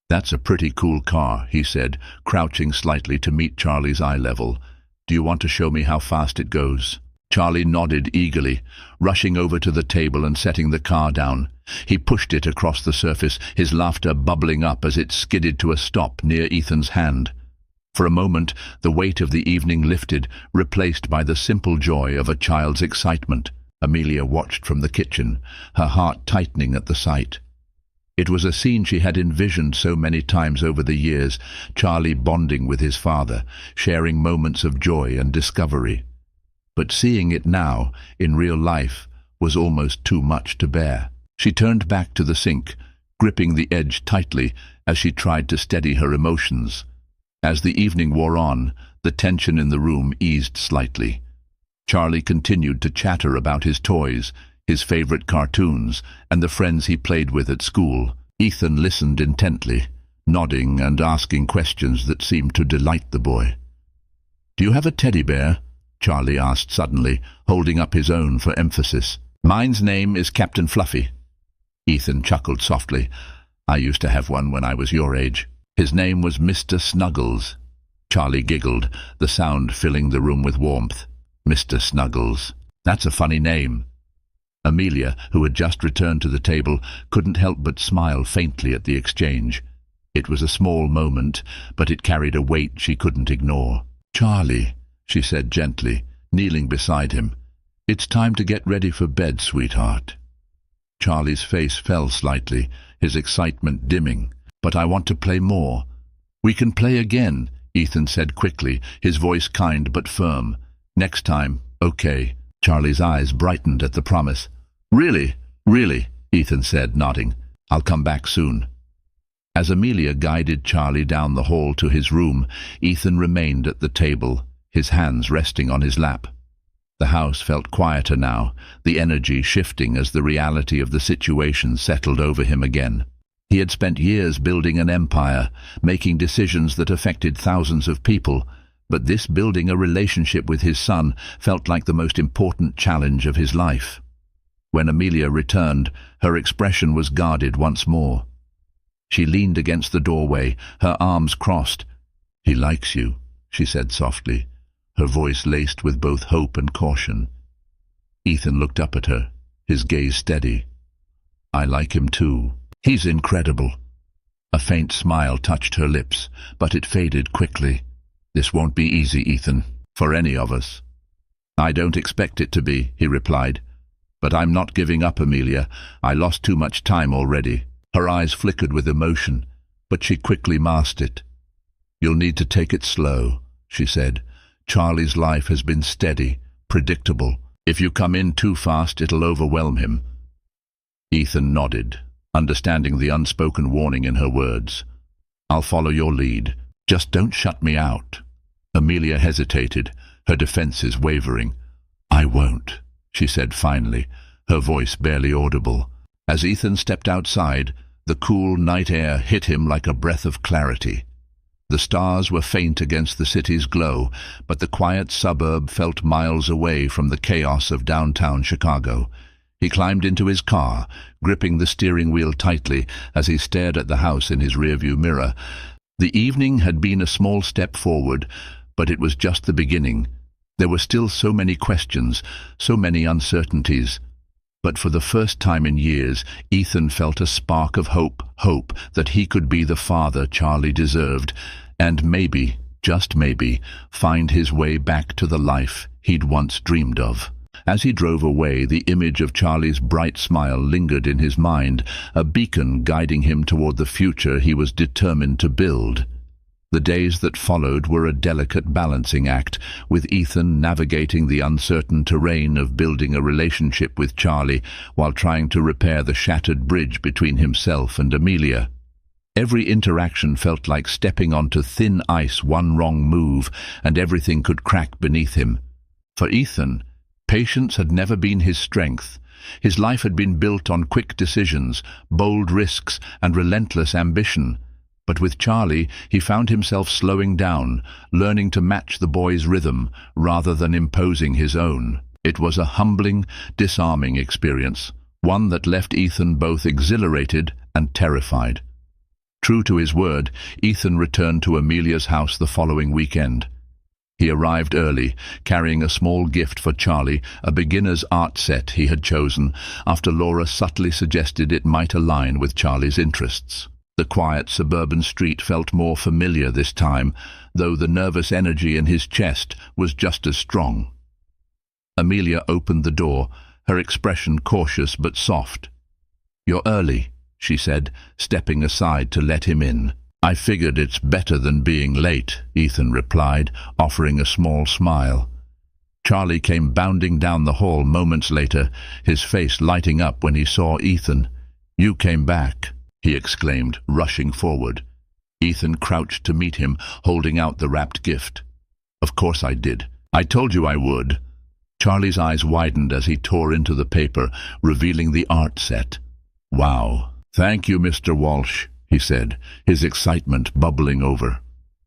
"That's a pretty cool car," he said, crouching slightly to meet Charlie's eye level. "Do you want to show me how fast it goes?" Charlie nodded eagerly, rushing over to the table and setting the car down. He pushed it across the surface, his laughter bubbling up as it skidded to a stop near Ethan's hand. For a moment, the weight of the evening lifted, replaced by the simple joy of a child's excitement. Amelia watched from the kitchen, her heart tightening at the sight. It was a scene she had envisioned so many times over the years, Charlie bonding with his father, sharing moments of joy and discovery. But seeing it now, in real life, was almost too much to bear. She turned back to the sink, gripping the edge tightly as she tried to steady her emotions. As the evening wore on, the tension in the room eased slightly. Charlie continued to chatter about his toys, his favorite cartoons, and the friends he played with at school. Ethan listened intently, nodding and asking questions that seemed to delight the boy. "Do you have a teddy bear?" Charlie asked suddenly, holding up his own for emphasis. "Mine's name is Captain Fluffy." Ethan chuckled softly. I used to have one when I was your age. His name was Mr. Snuggles. Charlie giggled, the sound filling the room with warmth. Mr. Snuggles. That's a funny name. Amelia, who had just returned to the table, couldn't help but smile faintly at the exchange. It was a small moment, but it carried a weight she couldn't ignore. "Charlie," she said gently, kneeling beside him. "It's time to get ready for bed, sweetheart." Charlie's face fell slightly, his excitement dimming. "But I want to play more." "We can play again," Ethan said quickly, his voice kind but firm. "Next time, okay." Charlie's eyes brightened at the promise. "Really? Really?" Ethan said, nodding. "I'll come back soon." As Amelia guided Charlie down the hall to his room, Ethan remained at the table, his hands resting on his lap. The house felt quieter now, the energy shifting as the reality of the situation settled over him again. He had spent years building an empire, making decisions that affected thousands of people, but this building a relationship with his son felt like the most important challenge of his life. When Amelia returned, her expression was guarded once more. She leaned against the doorway, her arms crossed. "He likes you," she said softly, her voice laced with both hope and caution. Ethan looked up at her, his gaze steady. "I like him too. He's incredible." A faint smile touched her lips, but it faded quickly. "This won't be easy, Ethan, for any of us." "I don't expect it to be," he replied. "But I'm not giving up, Amelia. I lost too much time already." Her eyes flickered with emotion, but she quickly masked it. "You'll need to take it slow," she said. "Charlie's life has been steady, predictable. If you come in too fast, it'll overwhelm him." Ethan nodded, understanding the unspoken warning in her words. "I'll follow your lead. Just don't shut me out." Amelia hesitated, her defenses wavering. "I won't," she said finally, her voice barely audible. As Ethan stepped outside, the cool night air hit him like a breath of clarity. The stars were faint against the city's glow, but the quiet suburb felt miles away from the chaos of downtown Chicago. He climbed into his car, gripping the steering wheel tightly as he stared at the house in his rearview mirror. The evening had been a small step forward, but it was just the beginning. There were still so many questions, so many uncertainties. But for the first time in years, Ethan felt a spark of hope that he could be the father Charlie deserved, and maybe, just maybe, find his way back to the life he'd once dreamed of. As he drove away, the image of Charlie's bright smile lingered in his mind, a beacon guiding him toward the future he was determined to build. The days that followed were a delicate balancing act, with Ethan navigating the uncertain terrain of building a relationship with Charlie while trying to repair the shattered bridge between himself and Amelia. Every interaction felt like stepping onto thin ice. One wrong move, and everything could crack beneath him. For Ethan, patience had never been his strength. His life had been built on quick decisions, bold risks, and relentless ambition. But with Charlie, he found himself slowing down, learning to match the boy's rhythm rather than imposing his own. It was a humbling, disarming experience, one that left Ethan both exhilarated and terrified. True to his word, Ethan returned to Amelia's house the following weekend. He arrived early, carrying a small gift for Charlie, a beginner's art set he had chosen, after Laura subtly suggested it might align with Charlie's interests. The quiet suburban street felt more familiar this time, though the nervous energy in his chest was just as strong. Amelia opened the door, her expression cautious but soft. "You're early," she said, stepping aside to let him in. "I figured it's better than being late," Ethan replied, offering a small smile. Charlie came bounding down the hall moments later, his face lighting up when he saw Ethan. "You came back," he exclaimed, rushing forward. Ethan crouched to meet him, holding out the wrapped gift. "Of course I did. I told you I would." Charlie's eyes widened as he tore into the paper, revealing the art set. "Wow. Thank you, Mr. Walsh," he said, his excitement bubbling over.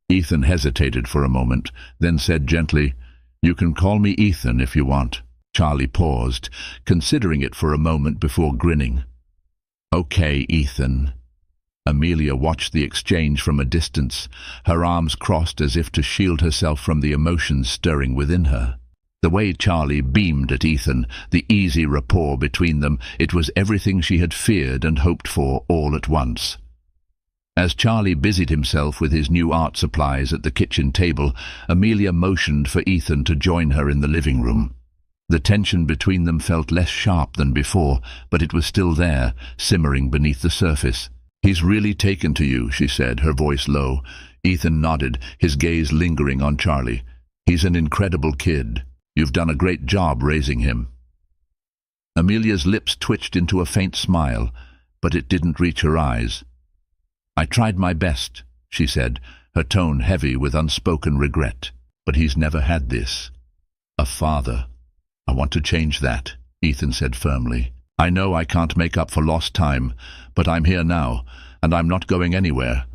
Ethan hesitated for a moment, then said gently, "You can call me Ethan if you want." Charlie paused, considering it for a moment before grinning. "Okay, Ethan." Amelia watched the exchange from a distance, her arms crossed as if to shield herself from the emotions stirring within her. The way Charlie beamed at Ethan, the easy rapport between them, it was everything she had feared and hoped for all at once. As Charlie busied himself with his new art supplies at the kitchen table, Amelia motioned for Ethan to join her in the living room. The tension between them felt less sharp than before, but it was still there, simmering beneath the surface. "He's really taken to you," she said, her voice low. Ethan nodded, his gaze lingering on Charlie. "He's an incredible kid. You've done a great job raising him." Amelia's lips twitched into a faint smile, but it didn't reach her eyes. "I tried my best," she said, her tone heavy with unspoken regret. "But he's never had this. A father. I want to change that," Ethan said firmly. "I know I can't make up for lost time, but I'm here now, and I'm not going anywhere."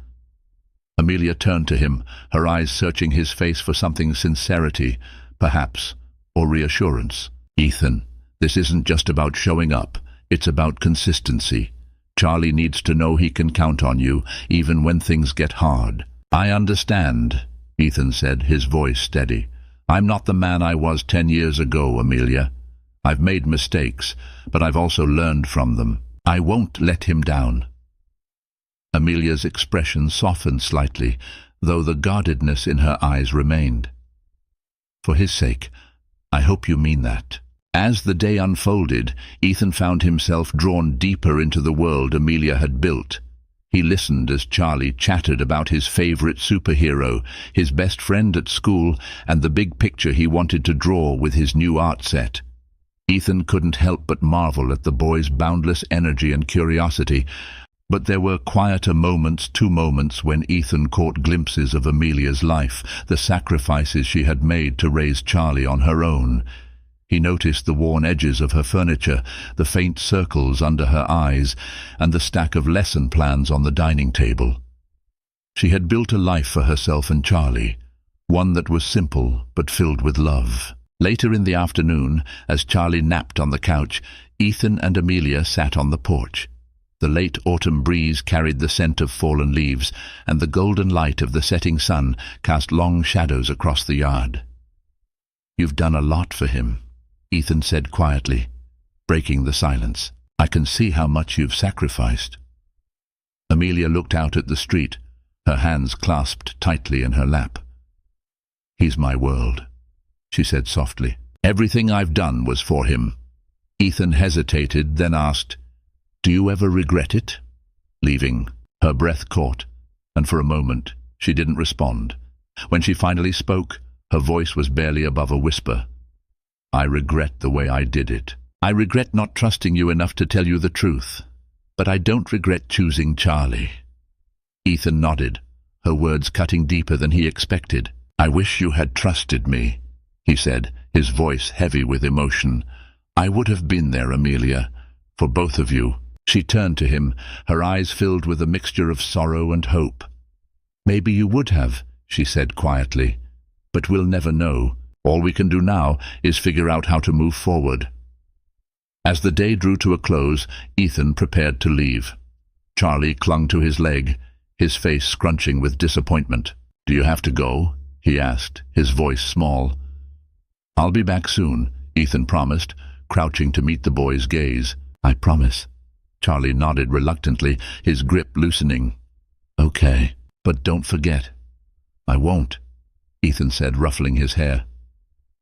Amelia turned to him, her eyes searching his face for something sincerity, perhaps, or reassurance. "Ethan, this isn't just about showing up. It's about consistency. Charlie needs to know he can count on you, even when things get hard." "I understand," Ethan said, his voice steady. "I'm not the man I was 10 years ago, Amelia. I've made mistakes, but I've also learned from them. I won't let him down." Amelia's expression softened slightly, though the guardedness in her eyes remained. "For his sake, I hope you mean that." As the day unfolded, Ethan found himself drawn deeper into the world Amelia had built. He listened as Charlie chattered about his favorite superhero, his best friend at school, and the big picture he wanted to draw with his new art set. Ethan couldn't help but marvel at the boy's boundless energy and curiosity, but there were quieter moments, 2 moments, when Ethan caught glimpses of Amelia's life, the sacrifices she had made to raise Charlie on her own. He noticed the worn edges of her furniture, the faint circles under her eyes, and the stack of lesson plans on the dining table. She had built a life for herself and Charlie, one that was simple but filled with love. Later in the afternoon, as Charlie napped on the couch, Ethan and Amelia sat on the porch. The late autumn breeze carried the scent of fallen leaves, and the golden light of the setting sun cast long shadows across the yard. "You've done a lot for him," Ethan said quietly, breaking the silence. "I can see how much you've sacrificed." Amelia looked out at the street, her hands clasped tightly in her lap. "He's my world," she said softly. "Everything I've done was for him." Ethan hesitated, then asked, "Do you ever regret it?" Leaving, her breath caught, and for a moment she didn't respond. When she finally spoke, her voice was barely above a whisper. "I regret the way I did it. I regret not trusting you enough to tell you the truth. But I don't regret choosing Charlie." Ethan nodded, her words cutting deeper than he expected. "I wish you had trusted me," he said, his voice heavy with emotion. "I would have been there, Amelia, for both of you." She turned to him, her eyes filled with a mixture of sorrow and hope. "Maybe you would have," she said quietly, "but we'll never know. All we can do now is figure out how to move forward." As the day drew to a close, Ethan prepared to leave. Charlie clung to his leg, his face scrunching with disappointment. "Do you have to go?" he asked, his voice small. "I'll be back soon," Ethan promised, crouching to meet the boy's gaze. "I promise." Charlie nodded reluctantly, his grip loosening. "Okay, but don't forget." "I won't," Ethan said, ruffling his hair.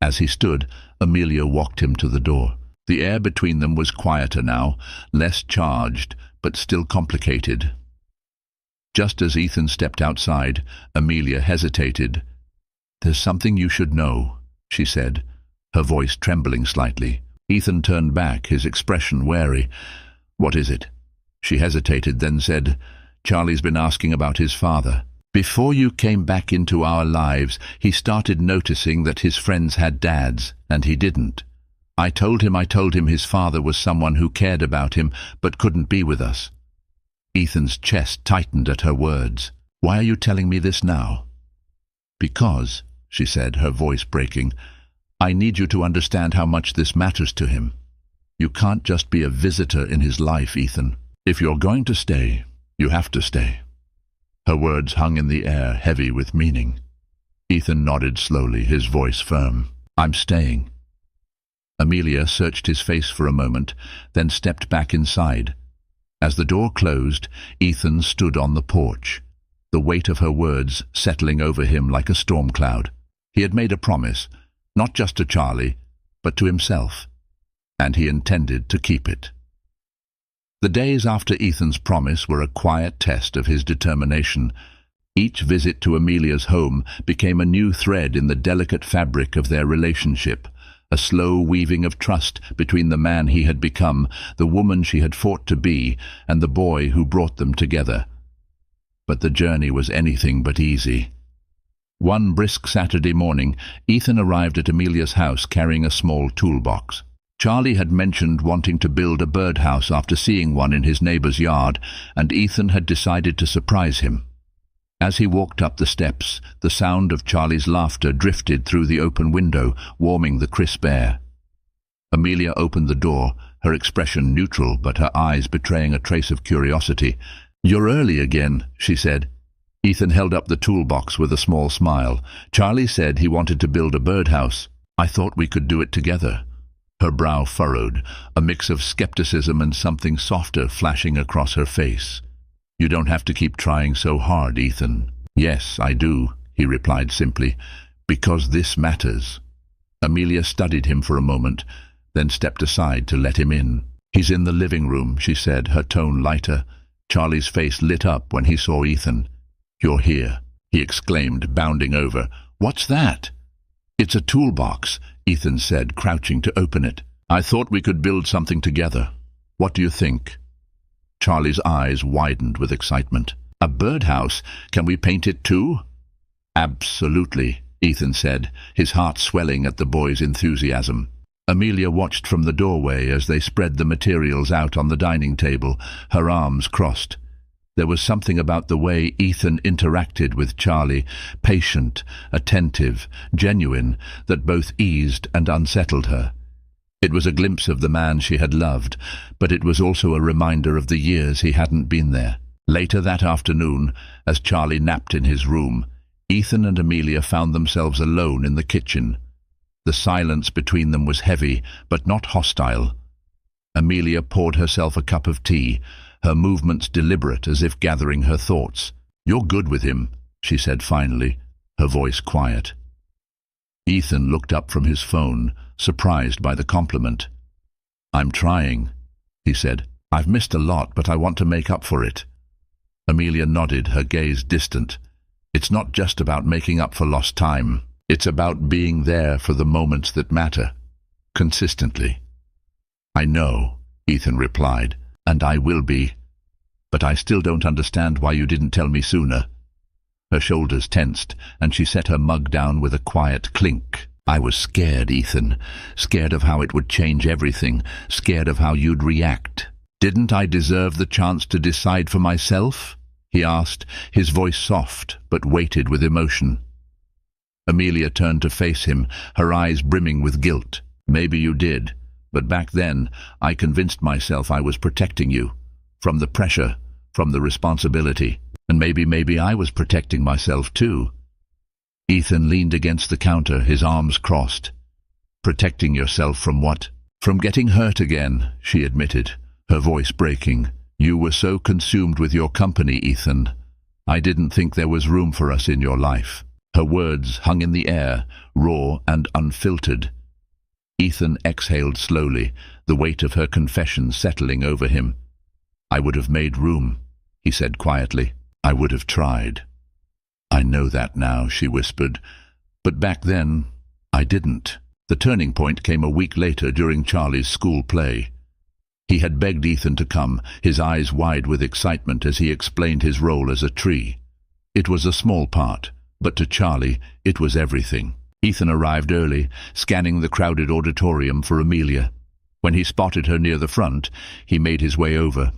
As he stood, Amelia walked him to the door. The air between them was quieter now, less charged, but still complicated. Just as Ethan stepped outside, Amelia hesitated. "There's something you should know," she said, her voice trembling slightly. Ethan turned back, his expression wary. "What is it?" She hesitated, then said, "Charlie's been asking about his father. Before you came back into our lives, he started noticing that his friends had dads, and he didn't. I told him his father was someone who cared about him, but couldn't be with us." Ethan's chest tightened at her words. "Why are you telling me this now?" "Because," she said, her voice breaking, "I need you to understand how much this matters to him. You can't just be a visitor in his life, Ethan." If you're going to stay, you have to stay." Her words hung in the air, heavy with meaning. Ethan nodded slowly, his voice firm. "I'm staying." Amelia searched his face for a moment, then stepped back inside. As the door closed, Ethan stood on the porch, the weight of her words settling over him like a storm cloud. He had made a promise, not just to Charlie, but to himself, and he intended to keep it. The days after Ethan's promise were a quiet test of his determination. Each visit to Amelia's home became a new thread in the delicate fabric of their relationship, a slow weaving of trust between the man he had become, the woman she had fought to be, and the boy who brought them together. But the journey was anything but easy. One brisk Saturday morning, Ethan arrived at Amelia's house carrying a small toolbox. Charlie had mentioned wanting to build a birdhouse after seeing one in his neighbor's yard, and Ethan had decided to surprise him. As he walked up the steps, the sound of Charlie's laughter drifted through the open window, warming the crisp air. Amelia opened the door, her expression neutral but her eyes betraying a trace of curiosity. "You're early again," she said. Ethan held up the toolbox with a small smile. "Charlie said he wanted to build a birdhouse. I thought we could do it together." Her brow furrowed, a mix of skepticism and something softer flashing across her face. "You don't have to keep trying so hard, Ethan." "Yes, I do," he replied simply, "because this matters." Amelia studied him for a moment, then stepped aside to let him in. "He's in the living room," she said, her tone lighter. Charlie's face lit up when he saw Ethan. "You're here," he exclaimed, bounding over. "What's that?" "It's a toolbox," Ethan said, crouching to open it. "I thought we could build something together. What do you think?" Charlie's eyes widened with excitement. "A birdhouse? Can we paint it too?" "Absolutely," Ethan said, his heart swelling at the boy's enthusiasm. Amelia watched from the doorway as they spread the materials out on the dining table, her arms crossed. There was something about the way Ethan interacted with Charlie, patient, attentive, genuine, that both eased and unsettled her. It was a glimpse of the man she had loved, but it was also a reminder of the years he hadn't been there. Later that afternoon, as Charlie napped in his room, Ethan and Amelia found themselves alone in the kitchen. The silence between them was heavy, but not hostile. Amelia poured herself a cup of tea, her movements deliberate as if gathering her thoughts. "You're good with him," she said finally, her voice quiet. Ethan looked up from his phone, surprised by the compliment. "I'm trying," he said. "I've missed a lot, but I want to make up for it." Amelia nodded, her gaze distant. "It's not just about making up for lost time. It's about being there for the moments that matter, consistently." "I know," Ethan replied, "and I will be. But I still don't understand why you didn't tell me sooner." Her shoulders tensed, and she set her mug down with a quiet clink. "I was scared, Ethan. Scared of how it would change everything. Scared of how you'd react." "Didn't I deserve the chance to decide for myself?" he asked, his voice soft but weighted with emotion. Amelia turned to face him, her eyes brimming with guilt. "Maybe you did, but back then I convinced myself I was protecting you. From the pressure, from the responsibility. And maybe I was protecting myself too." Ethan leaned against the counter, his arms crossed. "Protecting yourself from what?" "From getting hurt again," she admitted, her voice breaking. "You were so consumed with your company, Ethan. I didn't think there was room for us in your life." Her words hung in the air, raw and unfiltered. Ethan exhaled slowly, the weight of her confession settling over him. "I would have made room," he said quietly. "I would have tried." "I know that now," she whispered. "But back then, I didn't." The turning point came a week later during Charlie's school play. He had begged Ethan to come, his eyes wide with excitement as he explained his role as a tree. It was a small part, but to Charlie, it was everything. Ethan arrived early, scanning the crowded auditorium for Amelia. When he spotted her near the front, he made his way over.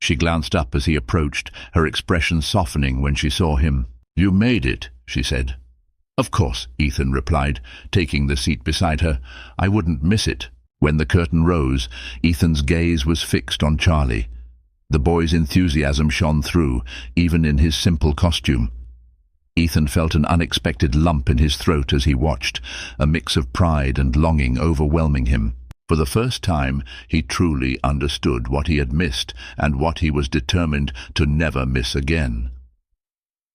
She glanced up as he approached, her expression softening when she saw him. "You made it," she said. "Of course," Ethan replied, taking the seat beside her. "I wouldn't miss it." When the curtain rose, Ethan's gaze was fixed on Charlie. The boy's enthusiasm shone through, even in his simple costume. Ethan felt an unexpected lump in his throat as he watched, a mix of pride and longing overwhelming him. For the first time, he truly understood what he had missed and what he was determined to never miss again.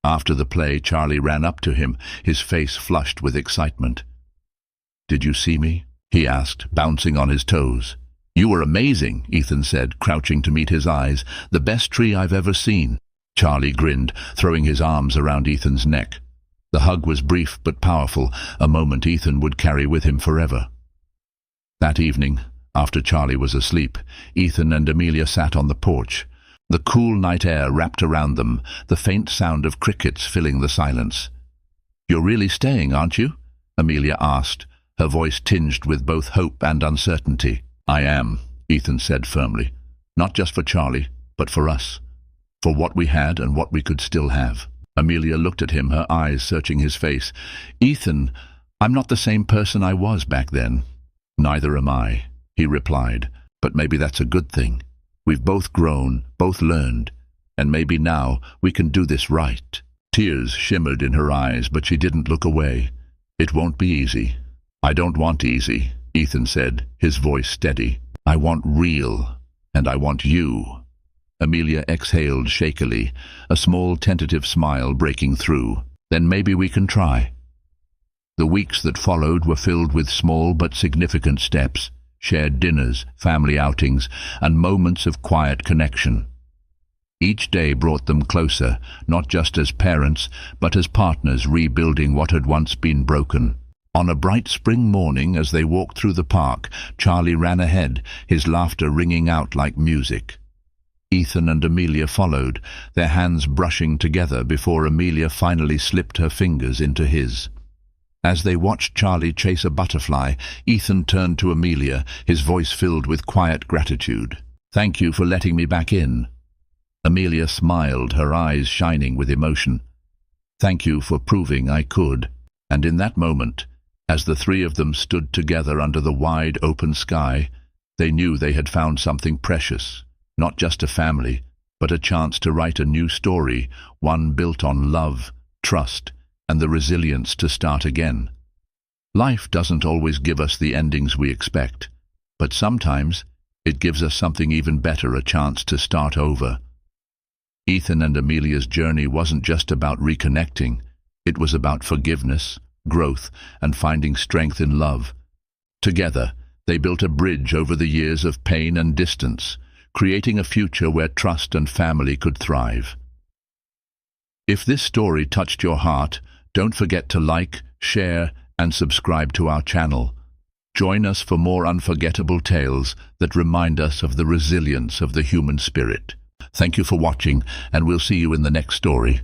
After the play, Charlie ran up to him, his face flushed with excitement. "Did you see me?" he asked, bouncing on his toes. "You were amazing," Ethan said, crouching to meet his eyes. "The best tree I've ever seen." Charlie grinned, throwing his arms around Ethan's neck. The hug was brief but powerful, a moment Ethan would carry with him forever. That evening, after Charlie was asleep, Ethan and Amelia sat on the porch. The cool night air wrapped around them, the faint sound of crickets filling the silence. "You're really staying, aren't you?" Amelia asked, her voice tinged with both hope and uncertainty. "I am," Ethan said firmly. "Not just for Charlie, but for us. For what we had and what we could still have." Amelia looked at him, her eyes searching his face. "Ethan, I'm not the same person I was back then." "Neither am I," he replied. "But maybe that's a good thing. We've both grown, both learned, and maybe now we can do this right." Tears shimmered in her eyes, but she didn't look away. "It won't be easy." "I don't want easy," Ethan said, his voice steady. "I want real, and I want you." Amelia exhaled shakily, a small tentative smile breaking through. "Then maybe we can try." The weeks that followed were filled with small but significant steps, shared dinners, family outings, and moments of quiet connection. Each day brought them closer, not just as parents, but as partners rebuilding what had once been broken. On a bright spring morning, as they walked through the park, Charlie ran ahead, his laughter ringing out like music. Ethan and Amelia followed, their hands brushing together before Amelia finally slipped her fingers into his. As they watched Charlie chase a butterfly, Ethan turned to Amelia, his voice filled with quiet gratitude. "Thank you for letting me back in." Amelia smiled, her eyes shining with emotion. "Thank you for proving I could." And in that moment, as the three of them stood together under the wide open sky, they knew they had found something precious, not just a family, but a chance to write a new story, one built on love, trust, and the resilience to start again. Life doesn't always give us the endings we expect, but sometimes it gives us something even better, a chance to start over. Ethan and Amelia's journey wasn't just about reconnecting, it was about forgiveness, growth, and finding strength in love. Together, they built a bridge over the years of pain and distance, creating a future where trust and family could thrive. If this story touched your heart, don't forget to like, share, and subscribe to our channel. Join us for more unforgettable tales that remind us of the resilience of the human spirit. Thank you for watching, and we'll see you in the next story.